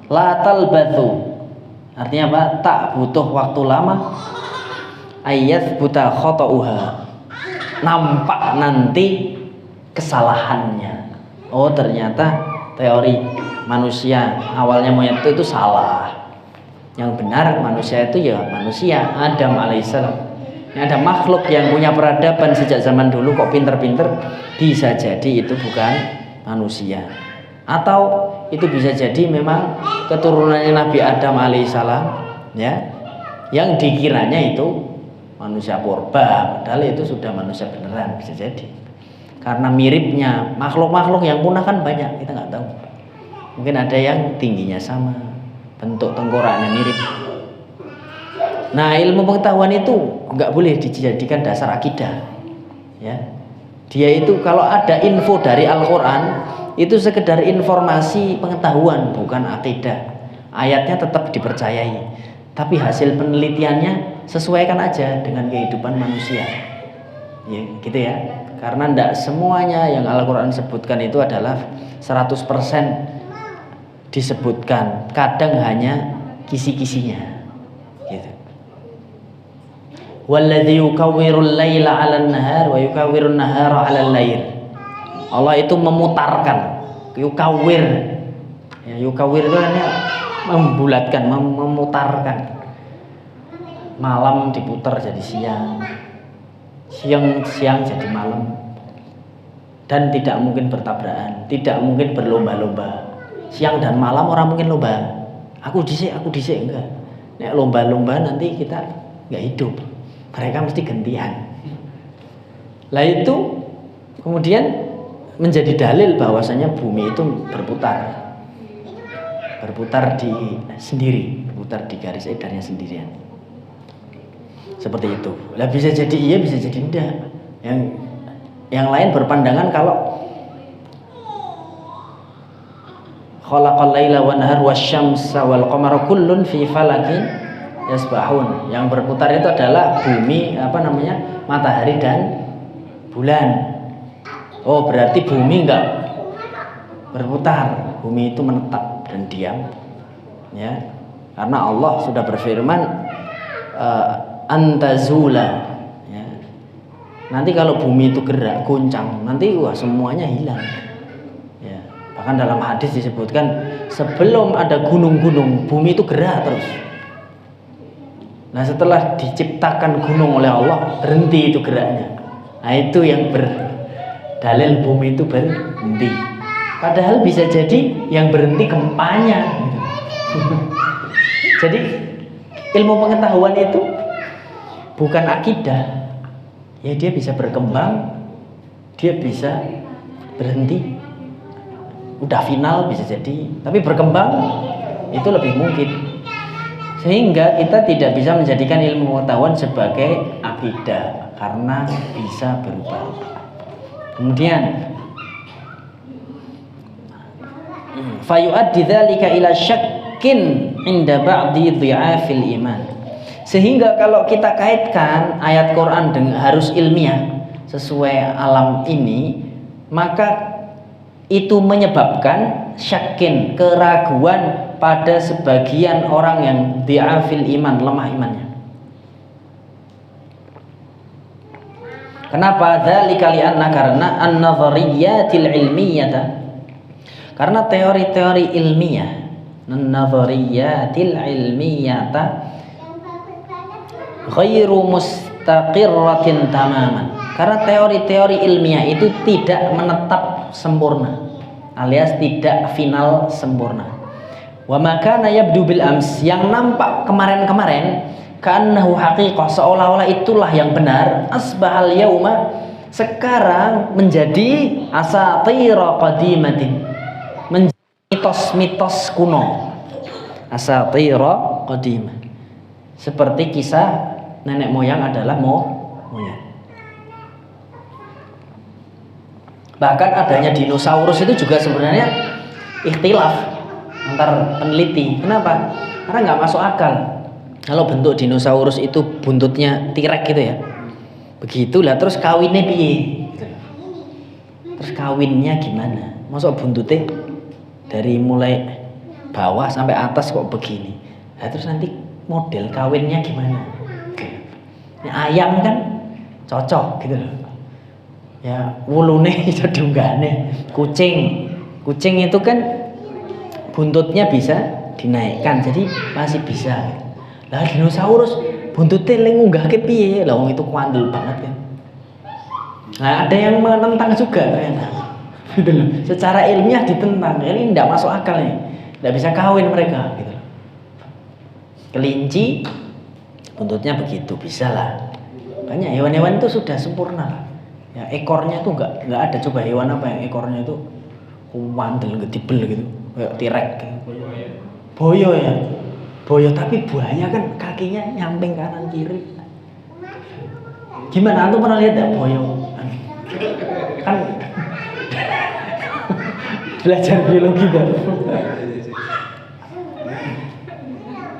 la talbathu artinya apa? Tak butuh waktu lama ayyuthbuta khata'uha, nampak nanti kesalahannya. Oh ternyata teori manusia awalnya monyet itu salah. Yang benar manusia itu ya manusia Adam alaihissalam. Ini ada makhluk yang punya peradaban sejak zaman dulu kok pinter-pinter, bisa jadi itu bukan manusia. Atau itu bisa jadi memang keturunannya Nabi Adam alaihissalam ya, yang dikiranya itu manusia purba, padahal itu sudah manusia beneran, bisa jadi. Karena miripnya makhluk-makhluk yang punah kan banyak, kita nggak tahu. Mungkin ada yang tingginya sama, bentuk tengkoraknya mirip. Nah ilmu pengetahuan itu nggak boleh dijadikan dasar akidah ya. Dia itu kalau ada info dari Al-Quran itu sekedar informasi pengetahuan, bukan akidah. Ayatnya tetap dipercayai, tapi hasil penelitiannya sesuaikan aja dengan kehidupan manusia ya, gitu ya. Karena tidak semuanya yang Al-Quran sebutkan itu adalah 100% disebutkan, kadang hanya kisi-kisinya gitu. Walladzi yukawwirul laila 'alan nahar wa yukawwirun nahara 'alal lail. Allah itu memutarkan, yukawwir. Ya, yukawwir itu artinya membulatkan, memutarkan. Malam diputar jadi siang. Siang jadi malam. Dan tidak mungkin bertabrakan, tidak mungkin berlomba-lomba. Siang dan malam orang mungkin lomba. Aku dhisik enggak. Nek lomba-lomba nanti kita enggak hidup. Mereka mesti gantian. Lah itu kemudian menjadi dalil bahwasanya bumi itu berputar di sendiri, berputar di garis edarnya sendirian. Seperti itu. Lah bisa jadi iya, bisa jadi enggak. Yang lain berpandangan kalau khalaqal laila wan nahar wasyamsa wal qamara kullun fi falakin yasbahun. Yang berputar itu adalah bumi, matahari dan bulan. Oh berarti bumi enggak berputar, bumi itu menetap dan diam ya, karena Allah sudah berfirman antazula ya. Nanti kalau bumi itu gerak goncang, nanti wah semuanya hilang ya. Bahkan dalam hadis disebutkan sebelum ada gunung-gunung bumi itu gerak terus. Nah setelah diciptakan gunung oleh Allah berhenti itu geraknya. Nah itu yang dalil bumi itu berhenti. Padahal bisa jadi yang berhenti gempanya. Jadi ilmu pengetahuan itu bukan akidah. Ya dia bisa berkembang, dia bisa berhenti. Udah final bisa jadi, tapi berkembang itu lebih mungkin. Sehingga kita tidak bisa menjadikan ilmu pengetahuan sebagai akidah karena bisa berubah. Kemudian fayu'addi dzalika ila syakkin inda ba'di dhi'afil iman. Sehingga kalau kita kaitkan ayat Quran dengan harus ilmiah sesuai alam ini, maka itu menyebabkan syakin, keraguan pada sebagian orang yang dhi'afil iman, lemah imannya. Kenapa? Dzalika li'anna karena an-nadhariyatil ilmiyata, karena teori-teori ilmiah, an-nadhariyatil ilmiyata ghairu mustaqirratin tamaman. Karena teori-teori ilmiah itu tidak menetap sempurna, alias tidak final sempurna. Wa makana yabdu bil ams, yang nampak kemarin-kemarin, ka'annahu haqiqah, seolah-olah itulah yang benar, asbahal yauma, sekarang menjadi asatira qadimatin, menjadi mitos-mitos kuno, asatira qadimah, seperti kisah nenek moyang adalah monyet. Bahkan adanya dinosaurus itu juga sebenarnya ikhtilaf antar peneliti. Kenapa? Karena nggak masuk akal. Kalau bentuk dinosaurus itu buntutnya T-Rex gitu ya, begitulah. Terus kawinnya piye? Terus kawinnya gimana? Masuk buntutnya dari mulai bawah sampai atas kok begini? Nah, terus nanti model kawinnya gimana? Nah, ayam kan cocok gitu loh. Ya wulune iso diunggahne. Kucing itu kan buntutnya bisa dinaikkan, jadi masih bisa. Lah dinosaurus buntutnya le ngunggahke piye? Lah wong itu kuandel banget kan. Nah, ada yang menentang juga ternyata. Gitu loh. Secara ilmiah ditentang. Ini enggak masuk akal nih. Enggak bisa kawin mereka gitu. Kelinci buntutnya begitu, bisa lah. Banyak hewan-hewan itu sudah sempurna lah. Ya, ekornya tuh nggak ada. Coba hewan apa yang ekornya itu kuandel gedibel gitu, kayak T-Rex gitu. Boyo ya, boyo, tapi buaya kan kakinya nyamping kanan kiri. Gimana, antum pernah lihat ya boyo? Kan belajar biologi kan.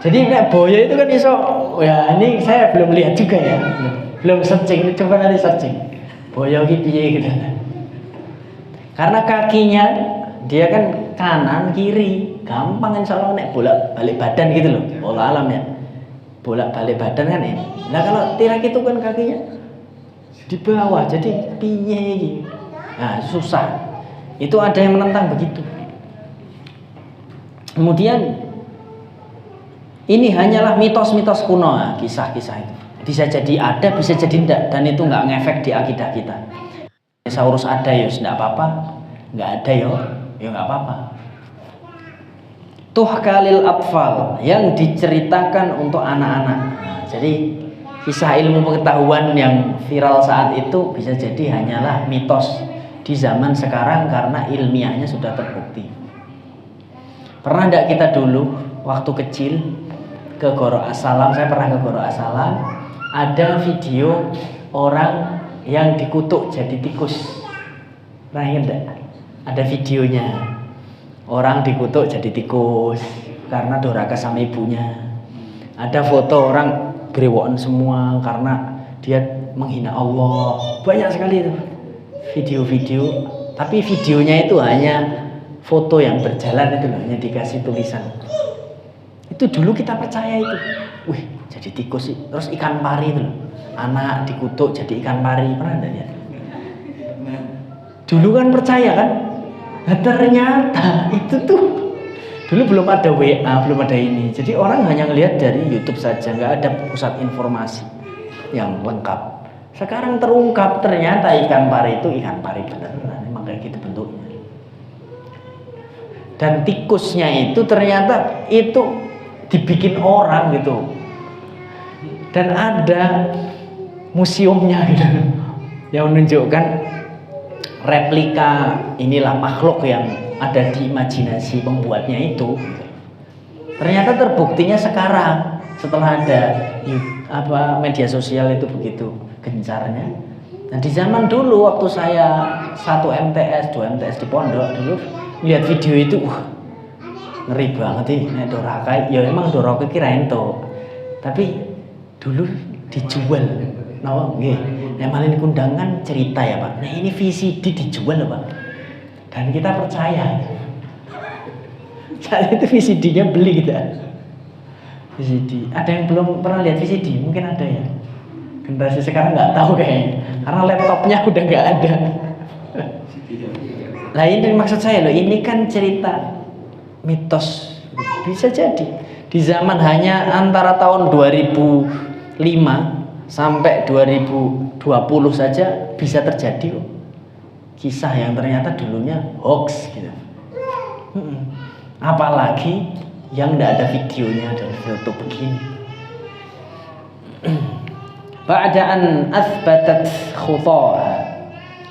Jadi nek boyo itu kan iso, ya ini saya belum lihat juga ya, belum searching, coba nanti searching. Boyo ki piye gitu. Karena kakinya dia kan kanan kiri, gampang insyaallah nek bolak-balik badan gitu loh. Wallah alam ya. Bolak-balik badan kan ya. Nah kalau T-Rex itu kan kakinya di bawah, jadi piye gitu. Nah, susah. Itu ada yang menentang begitu. Kemudian ini hanyalah mitos-mitos kuno, nah, kisah-kisah itu. Bisa jadi ada, bisa jadi enggak, dan itu enggak ngefek di akidah kita. Dinosaurus ada ya, enggak apa-apa. Enggak ada ya enggak apa-apa. Tuhkalil atfal, yang diceritakan untuk anak-anak. Nah, jadi kisah ilmu pengetahuan yang viral saat itu bisa jadi hanyalah mitos di zaman sekarang karena ilmiahnya sudah terbukti. Pernah enggak kita dulu waktu kecil ke Goro Assalam, saya pernah ke Goro Assalam, ada video orang yang dikutuk jadi tikus. Pernah ingat enggak? Ada videonya. Orang dikutuk jadi tikus karena durhaka sama ibunya. Ada foto orang brewokan semua karena dia menghina Allah. Banyak sekali itu video-video, tapi videonya itu hanya foto yang berjalan itu loh, hanya dikasih tulisan. Itu dulu kita percaya itu. Wih, jadi tikus sih. Terus ikan pari itu loh. Anak dikutuk jadi ikan pari, pernah enggak ya? Dulu kan percaya kan? Nah, ternyata itu tuh dulu belum ada WA, belum ada ini. Jadi orang hanya ngelihat dari YouTube saja, nggak ada pusat informasi yang lengkap. Sekarang terungkap ternyata ikan pari itu ikan pari beneran, emang kayak gitu bentuknya. Dan tikusnya itu ternyata itu dibikin orang gitu. Dan ada museumnya gitu yang menunjukkan replika inilah makhluk yang ada di imajinasi pembuatnya itu. Ternyata terbuktinya sekarang setelah ada media sosial itu begitu gencarnya. Nah di zaman dulu waktu saya 1 MTS, 2 MTS di pondok dulu lihat video itu, ngeri banget nih, nek Dorakai. Ya emang Dorakai kirain tuh, tapi dulu dijual. Nah, nggih, nek malih kundangan cerita ya Pak. Nah ini VCD dijual Pak, dan kita percaya. Saat itu VCD-nya beli kita. VCD. Ada yang belum pernah lihat VCD? Mungkin ada ya. Generasi sekarang nggak tahu kayaknya, karena laptopnya udah nggak ada. Nah ini maksud saya loh, ini kan cerita mitos. Bisa jadi di zaman hanya antara tahun 2005 sampai 2020 saja bisa terjadi kisah yang ternyata dulunya hoax gitu. Apalagi yang tidak ada videonya dan foto begini. Ba'da'an athbatat khutaha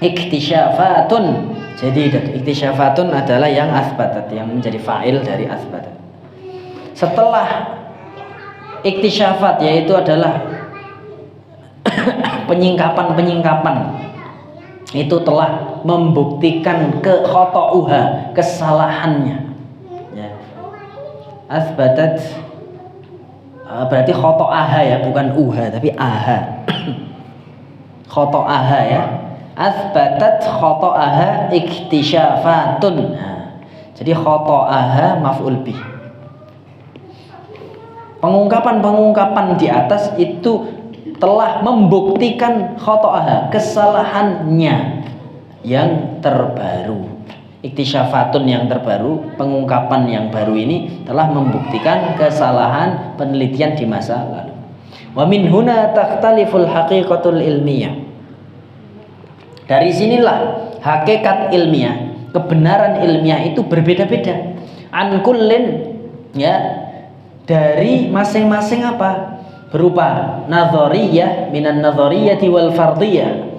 iktisyafatun. Jadi iktisyafatun adalah yang athbatat, yang menjadi fa'il dari athbatat. Setelah iktisyafat, yaitu adalah penyingkapan itu telah membuktikan khota'uha, kesalahannya. Ya. Athbatat berarti khoto'aha ya, bukan uha tapi aha. Khoto'aha ya. Athbatat khoto'aha iktisyafatun. Nah, jadi khoto'aha maf'ul bih. Pengungkapan di atas itu telah membuktikan khoto'aha, kesalahannya yang terbaru. Iktisyafatun yang terbaru, pengungkapan yang baru ini telah membuktikan kesalahan penelitian di masa lalu. Wa min huna takhtaliful haqiqatul ilmiyah. Dari sinilah hakikat ilmiah, kebenaran ilmiah itu berbeda-beda. An kullin, ya, dari masing-masing apa? Berupa nadhariyah, minan nadhariyati wal fardiyah.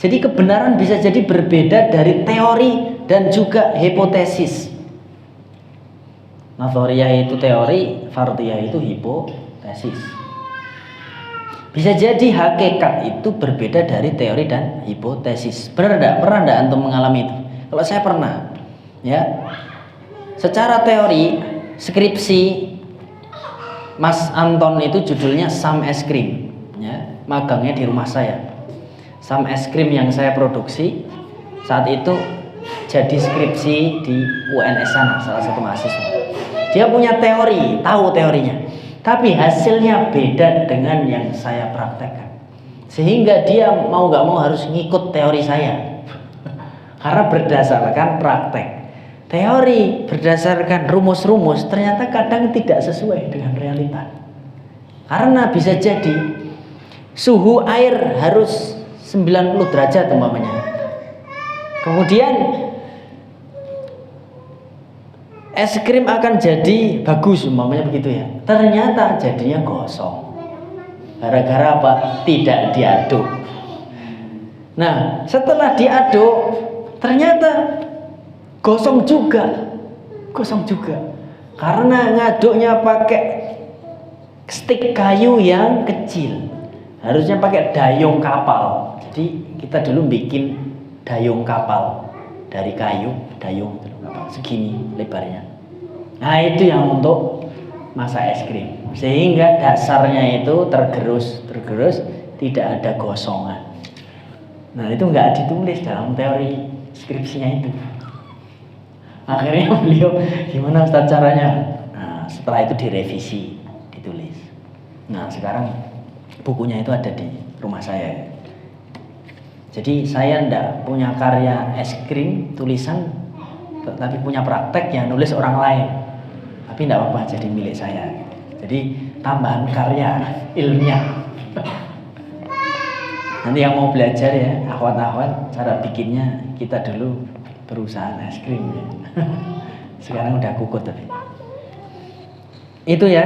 Jadi kebenaran bisa jadi berbeda dari teori dan juga hipotesis. Nadhariyah itu teori, fardiyah itu hipotesis. Bisa jadi hakikat itu berbeda dari teori dan hipotesis. Benar enggak? Pernah enggak antum mengalami itu? Kalau saya pernah. Ya. Secara teori, skripsi Mas Anton itu judulnya Sam Es Krim, ya, magangnya di rumah saya. Sam Es Krim yang saya produksi saat itu jadi skripsi di UNS sana, salah satu mahasiswa. Dia punya teori, tahu teorinya, tapi hasilnya beda dengan yang saya praktekkan. Sehingga dia mau gak mau harus ngikut teori saya. Karena berdasarkan praktek. Teori berdasarkan rumus-rumus ternyata kadang tidak sesuai dengan realita. Karena bisa jadi suhu air harus 90 derajat umpamanya. Kemudian es krim akan jadi bagus umpamanya begitu ya. Ternyata jadinya gosong. Gara-gara apa? Tidak diaduk. Nah, setelah diaduk ternyata gosong juga. Karena ngaduknya pakai stik kayu yang kecil. Harusnya pakai dayung kapal. Jadi kita dulu bikin dayung kapal dari kayu, dayung kapal segini lebarnya. Nah, itu yang untuk masak es krim. Sehingga dasarnya itu tergerus, tidak ada gosongan. Nah, itu nggak ditulis dalam teori skripsinya itu. Akhirnya beliau, gimana Ustaz caranya? Nah, setelah itu direvisi, ditulis. Nah, sekarang bukunya itu ada di rumah saya. Jadi saya ndak punya karya es krim tulisan, tapi punya praktek yang nulis orang lain. Tapi ndak apa-apa, jadi milik saya. Jadi tambahan karya ilmiah. Nanti yang mau belajar ya, akhwat-akhwat, cara bikinnya kita dulu perusahaan es krim ya. Sekarang udah kukut tapi. Itu ya,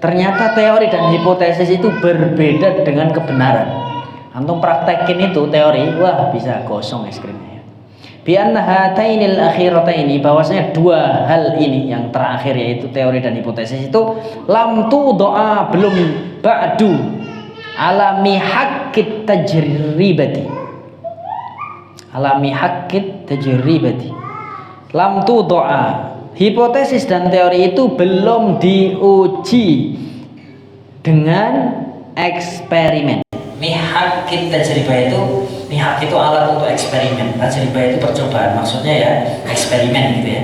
ternyata teori dan hipotesis itu berbeda dengan kebenaran. Antum praktekin itu teori, wah bisa gosong es krimnya. Bi anna hatainil akhirataini, bahwasanya dua hal ini yang terakhir yaitu teori dan hipotesis itu lam doa belum ba'du alami haqqit tajribati. Alami haqqit tajribati. Lam doa, hipotesis dan teori itu belum diuji dengan eksperimen. Mihak kita tajribah itu, mihak itu alat untuk eksperimen. Tajribah itu percobaan, maksudnya ya eksperimen gitu ya.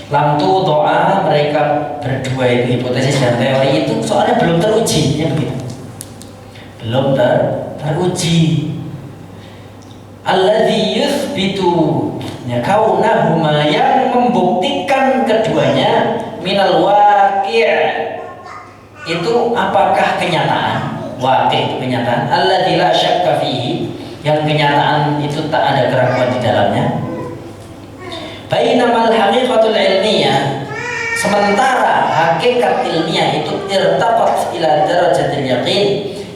Lam doa, mereka berdua itu hipotesis dan teori itu soalnya belum teruji, ya begitu. Belum teruji. Alladzi yuthbitu, ya kaunahuma, yang membuktikan keduanya minal waqi', itu apakah kenyataan? Waqi' itu kenyataan. Alladzi la syakka fihi, yang kenyataan itu tak ada keraguan di dalamnya. Bainamal haqiqatul ilmiyah, sementara hakikat ilmiah itu irtaqat ila darajatil yaqin,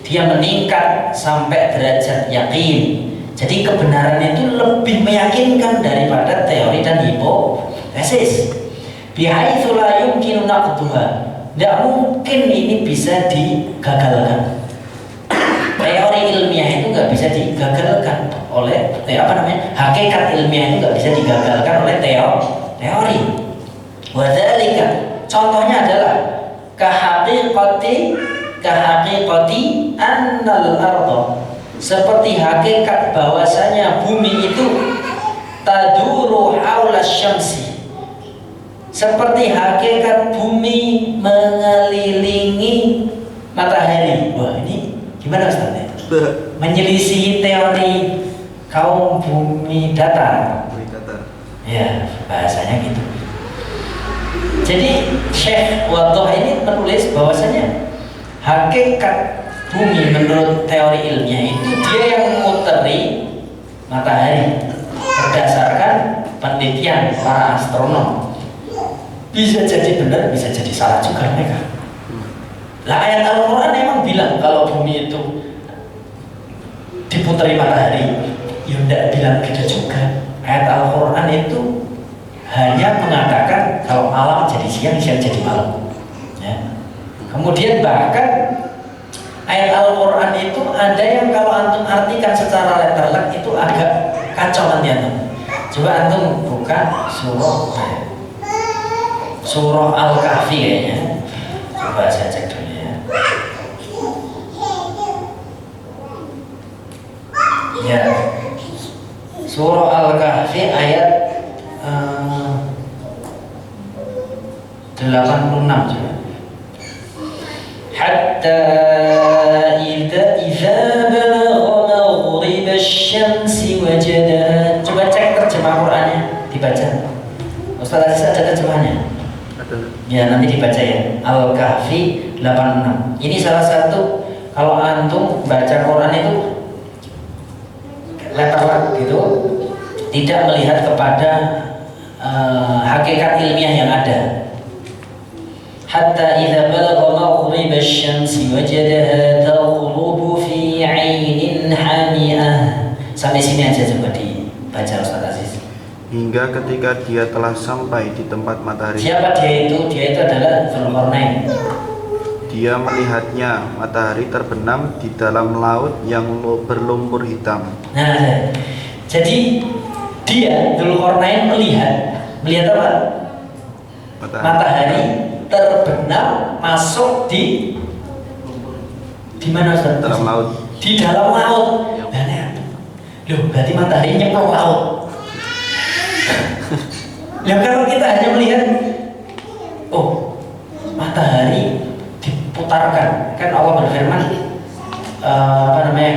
dia meningkat sampai derajat yakin. Jadi kebenaran itu lebih meyakinkan daripada teori dan hipotesis. Bihaitsu la yumkinu naqduha, tidak mungkin ini bisa digagalkan. Teori ilmiah itu nggak bisa digagalkan oleh hakikat ilmiah itu nggak bisa digagalkan oleh teori. Wadzalika, contohnya adalah kahaqiqati annal arda, seperti hakikat bahwasanya bumi itu taduru haula syamsi, seperti hakikat bumi mengelilingi matahari. Wah, ini gimana Ustaz? Menyelisihi teori kaum bumi datar. Ya, bahasanya gitu. Jadi Syekh Waddah ini menulis bahwasanya hakikat bumi menurut teori ilmiah itu dia yang menguteri matahari berdasarkan penelitian para astronom. Bisa jadi benar, bisa jadi salah juga mereka. Lah ayat Al-Quran emang bilang kalau bumi itu diputari matahari, ya tidak bilang gitu juga. Ayat Al-Quran itu hanya mengatakan kalau malam jadi siang, siang jadi malam ya. Kemudian bahkan ayat Al-Quran itu ada yang kalau antum artikan secara letterlek itu agak kacau nanti antum. Coba antum buka surah Al-Kahfi kayaknya. Coba saya cek dulu ya. Ya, surah Al-Kahfi ayat 86 coba. Hatta idza balagha maghrib asy-syamsi wajadaha. Coba cek terjemah Qur'annya, dibaca. Ustaz Aziz ada terjemahnya? Ada. Ya, nanti dibaca ya. Al-Kahfi 86. Ini salah satu kalau antum baca Quran itu letterlek gitu, tidak melihat kepada hakikat ilmiah yang ada. Hatta idza balagha maghrib asy-syamsi wajadaha taghrubu fi 'ainin hamiyah. Sampai sini aja coba dibaca Ustaz Aziz. Hingga ketika dia telah sampai di tempat matahari. Siapa dia itu? Dia itu adalah Dzulqarnain. Dia melihatnya, matahari terbenam di dalam laut yang berlumpur hitam. Nah, jadi dia Dzulqarnain melihat apa? Matahari terbenam masuk di mana Ustaz? Dalam laut. Di dalam laut. Nah, loh, berarti matahari nyemplung laut. Ya kalau kita hanya melihat, oh, matahari diputarkan, kan Allah berfirman,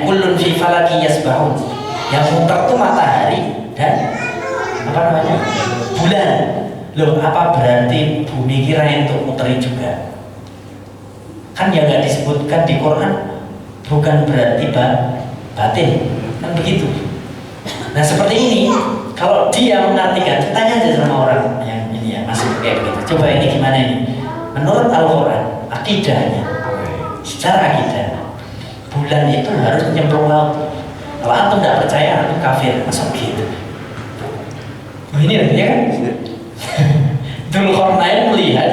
kullun fi falaki yasbahun. Yang muter itu matahari dan bulan. Loh, apa berarti bumi kira untuk muteri juga? Kan yang nggak disebutkan di Quran bukan berarti batin, kan begitu. Nah seperti ini, kalau dia mengartikan, tanya aja sama orang yang ini ya masih kayak begitu. Coba ini gimana ini? Menurut Al-Quran, akidahnya, secara akidah, bulan itu harus nyemplung laut. Kalau antum tidak percaya, antum kafir, masa begitu? Oh, ini ya kan? Dzulqarnain melihat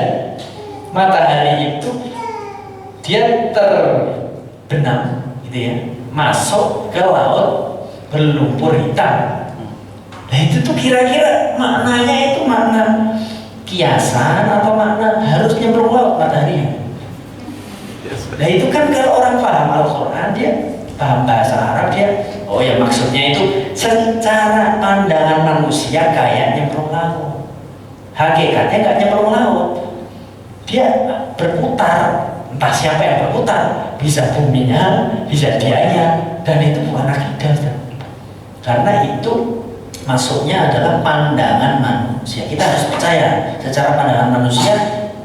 matahari itu dia terbenam, gitu ya, masuk ke laut berlumpur hitam. Nah itu tuh kira-kira maknanya itu makna kiasan atau makna harus nyemplung laut matahari? Nah itu kan kalau orang paham Al-Quran, dia paham bahasa Arab, dia oh ya maksudnya itu secara pandangan manusia kayak nyemplung laut. Hakikatnya nggak nyemplung laut, dia berputar. Entah siapa yang berputar, bisa buminya, bisa dianya, dan itu bukan akidah. Karena itu masuknya adalah pandangan manusia. Kita harus percaya secara pandangan manusia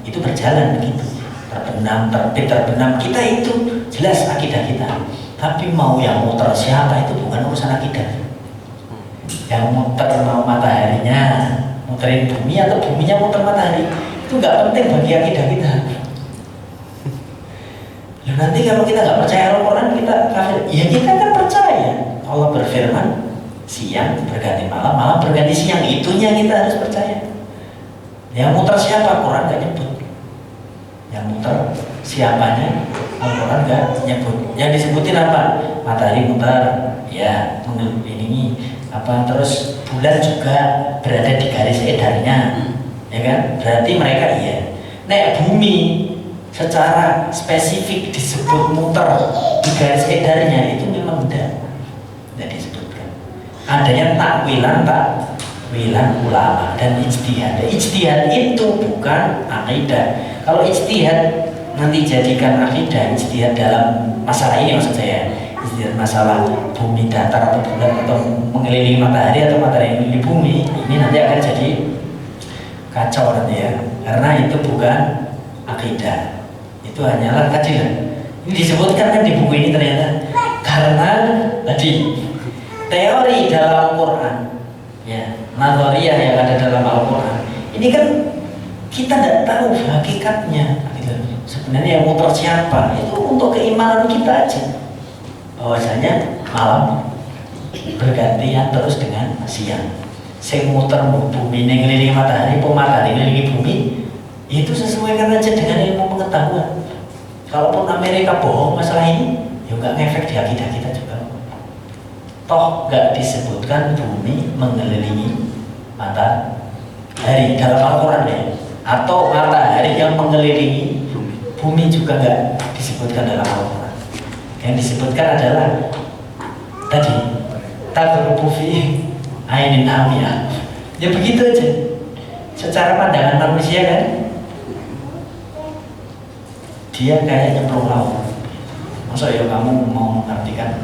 itu berjalan begitu, terbenam, terbit, terbenam. Kita itu jelas akidah kita. Tapi mau yang muter siapa itu bukan urusan akidah. Yang muter mau mataharinya, muterin bumi atau buminya muter matahari, itu nggak penting bagi akidah kita. Loh, nanti kalau kita nggak percaya Al-Quran, kita kafir. Ya kita kan percaya Allah berfirman siang berganti malam, malam berganti siang, itunya kita harus percaya. Yang muter siapa? Quran nggak nyebut. Yang muter siapanya Al-Quran nggak nyebut. Yang disebutin apa? Matahari muter, ya ini apa, terus bulan juga berada di garis edarnya, ya kan? Berarti mereka iya. Nek bumi secara spesifik disebut muter di garis edarnya, itu memang tidak disebutkan. Adanya takwilan ulama dan ijtihad. Ijtihad itu bukan akidah. Kalau ijtihad nanti jadikan akidah, ijtihad dalam masalah ini maksud saya, ijtihad masalah bumi datar atau bulan atau mengelilingi matahari atau matahari mengelilingi bumi, ini nanti akan jadi kacau nanti ya, karena itu bukan akidah. Itu hanyalah kajian. Ini disebutkan kan di buku ini ternyata karena tadi teori dalam Al-Quran, ya, nazariyah yang ada dalam Al-Quran. Ini kan kita tidak tahu hakikatnya. Sebenarnya yang muter siapa? Itu untuk keimanan kita aja. Bahwasanya malam bergantian terus dengan siang. Sing muter bumi ngelilingi matahari, matahari ngelilingi bumi. Itu sesuaikan aja dengan ilmu pengetahuan. Kalaupun Amerika bohong masalah ini, ya nggak ngefek di akidah kita juga. Toh nggak disebutkan bumi mengelilingi matahari dalam Al-Quran ya, atau matahari yang mengelilingi bumi juga nggak disebutkan dalam Al-Quran. Yang disebutkan adalah tadi tadrubu fi ainin amiyah. Ya begitu aja. Secara pandangan manusia kan, dia kayak nyemplung laut. Masa ya kamu mau mengartikan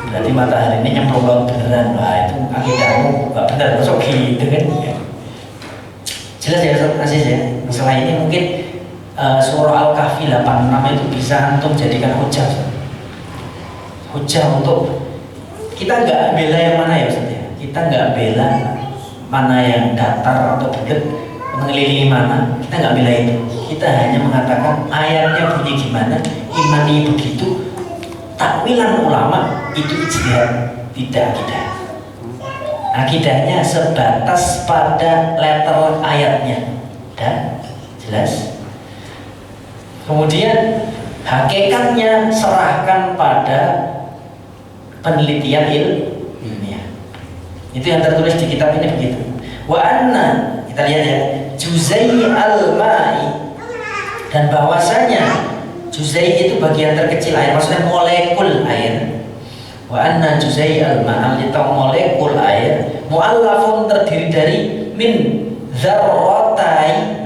berarti matahari ini nyemplung laut beneran? Wah itu akidahmu gak benar, masuk gitu kan ya. Jelas ya Aziz ya, masalah ini mungkin surah Al-Kahfi 86 itu bisa antum jadikan hujah untuk kita nggak bela yang mana ya Ustaz ya. Kita nggak bela mana yang datar atau bulat mengelilingi mana, kita nggak bela itu. Kita hanya mengatakan ayatnya bunyi gimana, imani begitu, takwilan ulama itu ijtihad, tidak akidah. Akidahnya sebatas pada letter ayatnya, dan jelas. Kemudian hakikatnya serahkan pada penelitian ilmiah. Itu yang tertulis di kitab ini begitu. Wa anna, kita lihat ya, juzai al-ma'i, dan bahwasanya juzai itu bagian terkecil air, maksudnya molekul air. Wa anna juzai al-ma'i, atau molekul air, mu'allafun terdiri dari min zarratai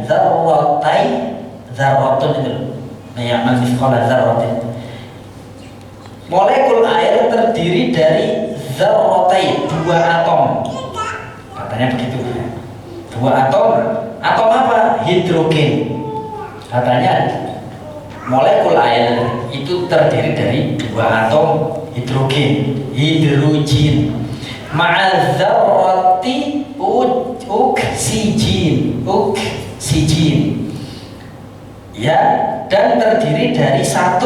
zarratun itu yang mithqala zarratin. Molekul air terdiri dari zarratai, 2 atom. Katanya begitu. 2 atom. Atom apa? Hidrogen. Katanya molekul air itu terdiri dari 2 atom hidrogen, ma'adzarrati oksigen, ya, dan terdiri dari 1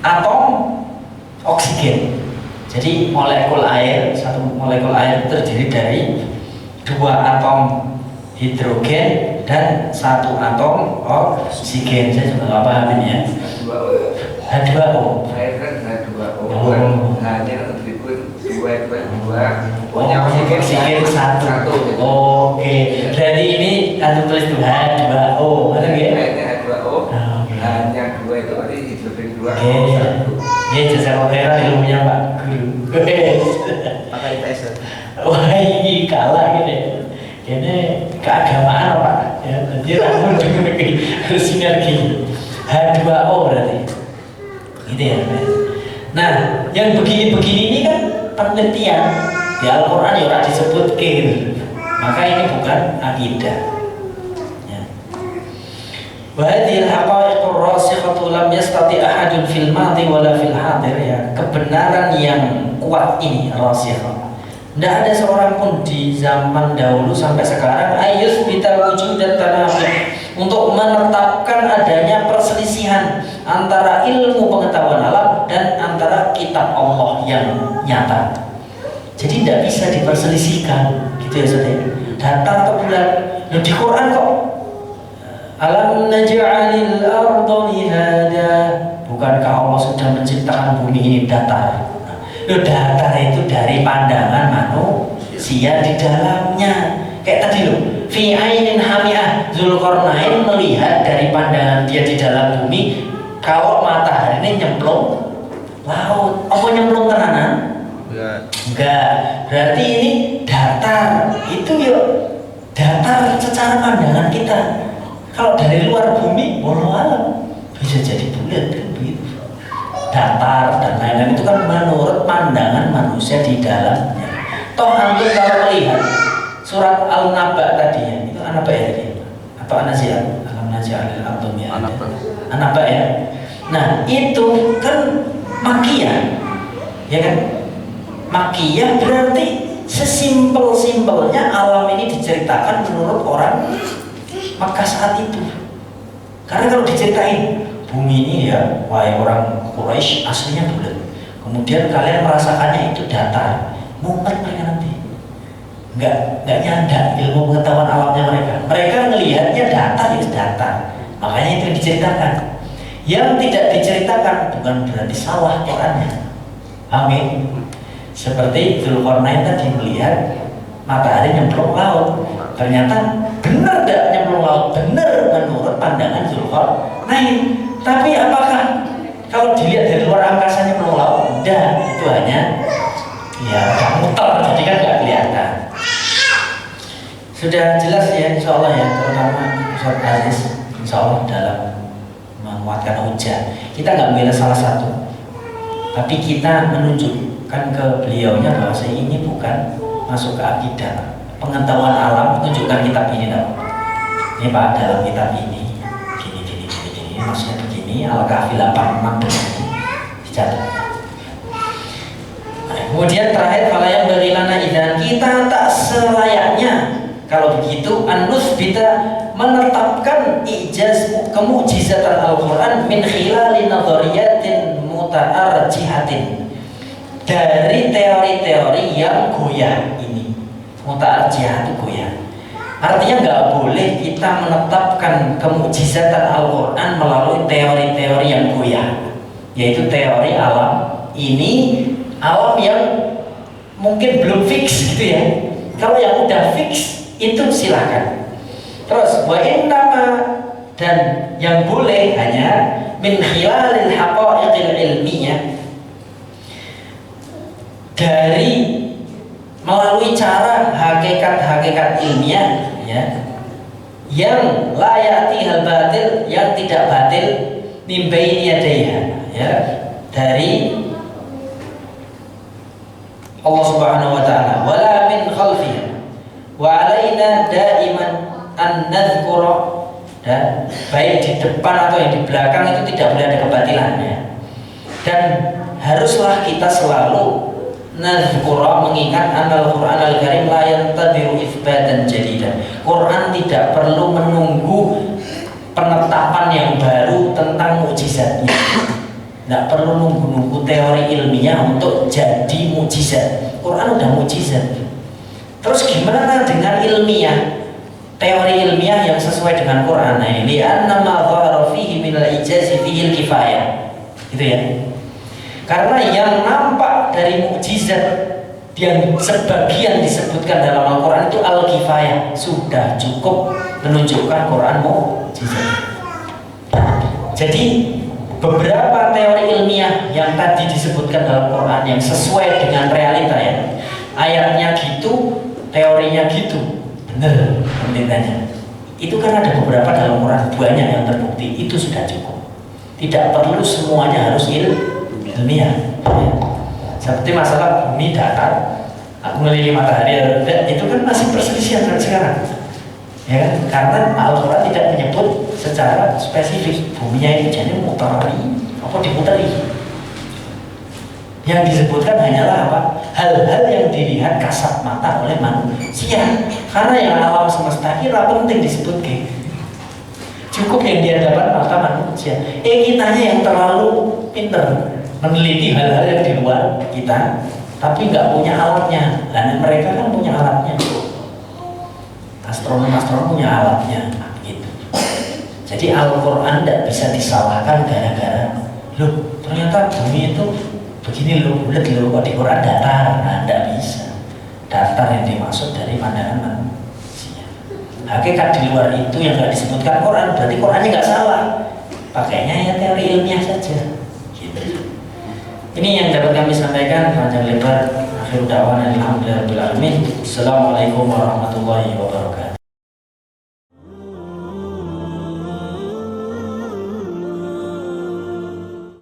atom oksigen. Jadi molekul air, 1 molekul air terdiri dari 2 atom hidrogen dan 1 atom oksigen. Saya juga nggak paham ini ya. H2O. Air kan H2O. Oh. Hanya tribun 2. Oh, oksigen 1. Oke. Jadi ini anu tulis tuh H2O, ada nggak? Airnya H2O. Oke. Hanya 2 itu tadi hidrogen 2. Ya, jasa kamera ilmunya Pak Guru. Pakai tes. Wah, ini kalah gitu. Ini keagamaan Pak. Ya, jadi harus sinergi. H2O berarti. Gitu ya. Nah, yang begini-begini ini kan penelitian di Al-Quran ya disebut gitu. Maka ini bukan akidah. Wahadil haqa'iqur rasikhatu lam yastati ahadun fil madhi wala fil hadir, ya. Kebenaran yang kuat ini rasikhah. Tidak ada seorang pun di zaman dahulu sampai sekarang ayus bital wujud dan tanafih untuk menetapkan adanya perselisihan antara ilmu pengetahuan alam dan antara kitab Allah yang nyata. Jadi tidak bisa diperselisihkan, gitu ya saudara. Datar atau bulan, nah, di Quran kok alam naj'alil arda mihada, bukankah Allah sudah menciptakan bumi ini datar? Datar itu dari pandangan manusia di dalamnya. Kayak tadi loh, fi ainin hamiah, Zulkarnain melihat dari pandangan dia di dalam bumi, kalau matahari ini nyemplung laut. Apa nyemplung tenanan? Enggak. Berarti ini datar. Itu yuk datar secara pandangan kita. Kalau dari luar bumi, walau alam, bisa jadi bulat kan begitu. Datar dan lain-lain itu kan menurut pandangan manusia di dalamnya. Toh antum kalau melihat surat Al-Naba tadi ya, itu An-Naba ya tadi? Apa An-Nazi'at? Al-Nazi'at al-Ardum ya. An-Naba ya. Nah itu kan makiyah, ya kan? Makiyah berarti sesimpel-simpelnya alam ini diceritakan menurut orang Makkah saat itu. Karena kalau diceritain bumi ini ya, wahai orang Quraisy aslinya bulat. Kemudian kalian merasakannya itu datar, mumet mereka nanti. Nggak nyanda ilmu pengetahuan alamnya mereka. Mereka ngelihatnya datar ya datar. Makanya itu diceritakan. Yang tidak diceritakan bukan berarti salah Qurannya. Amin. Seperti Zulkarnain tadi melihat matahari nyemplung laut. Ternyata benar tidak nyemplung laut, benar menurut pandangan Zulkarnain. Tapi apakah kalau dilihat dari luar angkasa nyemplung laut? Tidak, itu hanya ya muter, jadi kan nggak kelihatan. Sudah jelas ya, insya Allah ya, terutama Ustaz Aziz, insya Allah dalam menguatkan hujah. Kita nggak membela salah satu, tapi kita menunjukkan ke beliaunya bahwa ini bukan masuk ke akidah. Pengetahuan alam, tunjukkan kitab ini dong. Ini Pak, dalam kitab ini gini, maksudnya begini, Al-Kahfi 86 begini, dicatat. Nah, kemudian terakhir, kalau yang berilana idan, kita tak selayaknya kalau begitu an-nuthbita menetapkan ijaz kemujizatan Al-Quran min khilali nadhariyatin muta'arjihatin, dari teori-teori yang goyah ini. Muta'arjihah itu goyah. Artinya nggak boleh kita menetapkan kemujizatan Al-Quran melalui teori-teori yang goyah, yaitu teori alam ini, alam yang mungkin belum fix gitu ya. Kalau yang udah fix itu silakan. Terus wa innama, dan yang boleh hanya min khilalil haqa'iqil ilmiyah, dari melalui cara hakikat-hakikat ilmiah ya, yang la ya'tihal batil, yang tidak batil min baini yadayha ya, dari Allah Subhanahu wa taala, wala min khalfiha, wa alaina daiman an nadhkura Dan baik di depan atau yang di belakang itu tidak boleh ada kebatilannya. Dan haruslah kita selalu nazkura, mengingat anal Quran al-Karim la yantadiru itsbatan jadidan. Quran tidak perlu menunggu penetapan yang baru tentang mukjizatnya. Tidak perlu nunggu-nunggu teori ilmiah untuk jadi mukjizat. Quran udah mukjizat. Terus gimana dengan ilmiah? Teori ilmiah yang sesuai dengan Quran ini, li'anna ma dhahara fihi min al-ijazi fihi al-kifayah. Gitu ya. Karena yang nampak dari mukjizat yang sebagian disebutkan dalam Al-Quran itu al-kifayah, sudah cukup menunjukkan Quran mukjizat. Jadi beberapa teori ilmiah yang tadi disebutkan dalam Quran yang sesuai dengan realita ya, ayatnya gitu, teorinya gitu, benar penelitiannya. Itu kan ada beberapa dalam Quran, banyak yang terbukti, itu sudah cukup. Tidak perlu semuanya harus ilmiah. Seperti masalah bumi datar, aku melihat matahari itu kan masih perselisihan sampai sekarang. Ya kan? Karena Al-Quran tidak menyebut secara spesifik buminya itu jadi mutari apa diputari. Yang disebutkan hanyalah apa? Hal-hal yang dilihat kasat mata oleh manusia. Karena yang alam semesta kira penting disebutkan. Cukup yang dihadapan mata manusia. Kitanya yang terlalu pinter meneliti hal-hal yang di luar kita, tapi nggak punya alatnya. Dan mereka kan punya alatnya. Astronom punya alatnya, gitu. Jadi Al-Quran tidak bisa disalahkan gara-gara, loh ternyata bumi itu begini loh, bulat loh, kok di Quran datar. Nah, tidak bisa. Datar yang dimaksud dari pandangan manusia. Hakikat di luar itu yang nggak disebutkan Quran, berarti Qurannya nggak salah. Pakainya ya teori ilmiah saja. Gitu. Ini yang dapat kami sampaikan panjang lebar. Akhir da'wana alhamdulillahirabbil alamin. Assalamualaikum warahmatullahi wabarakatuh.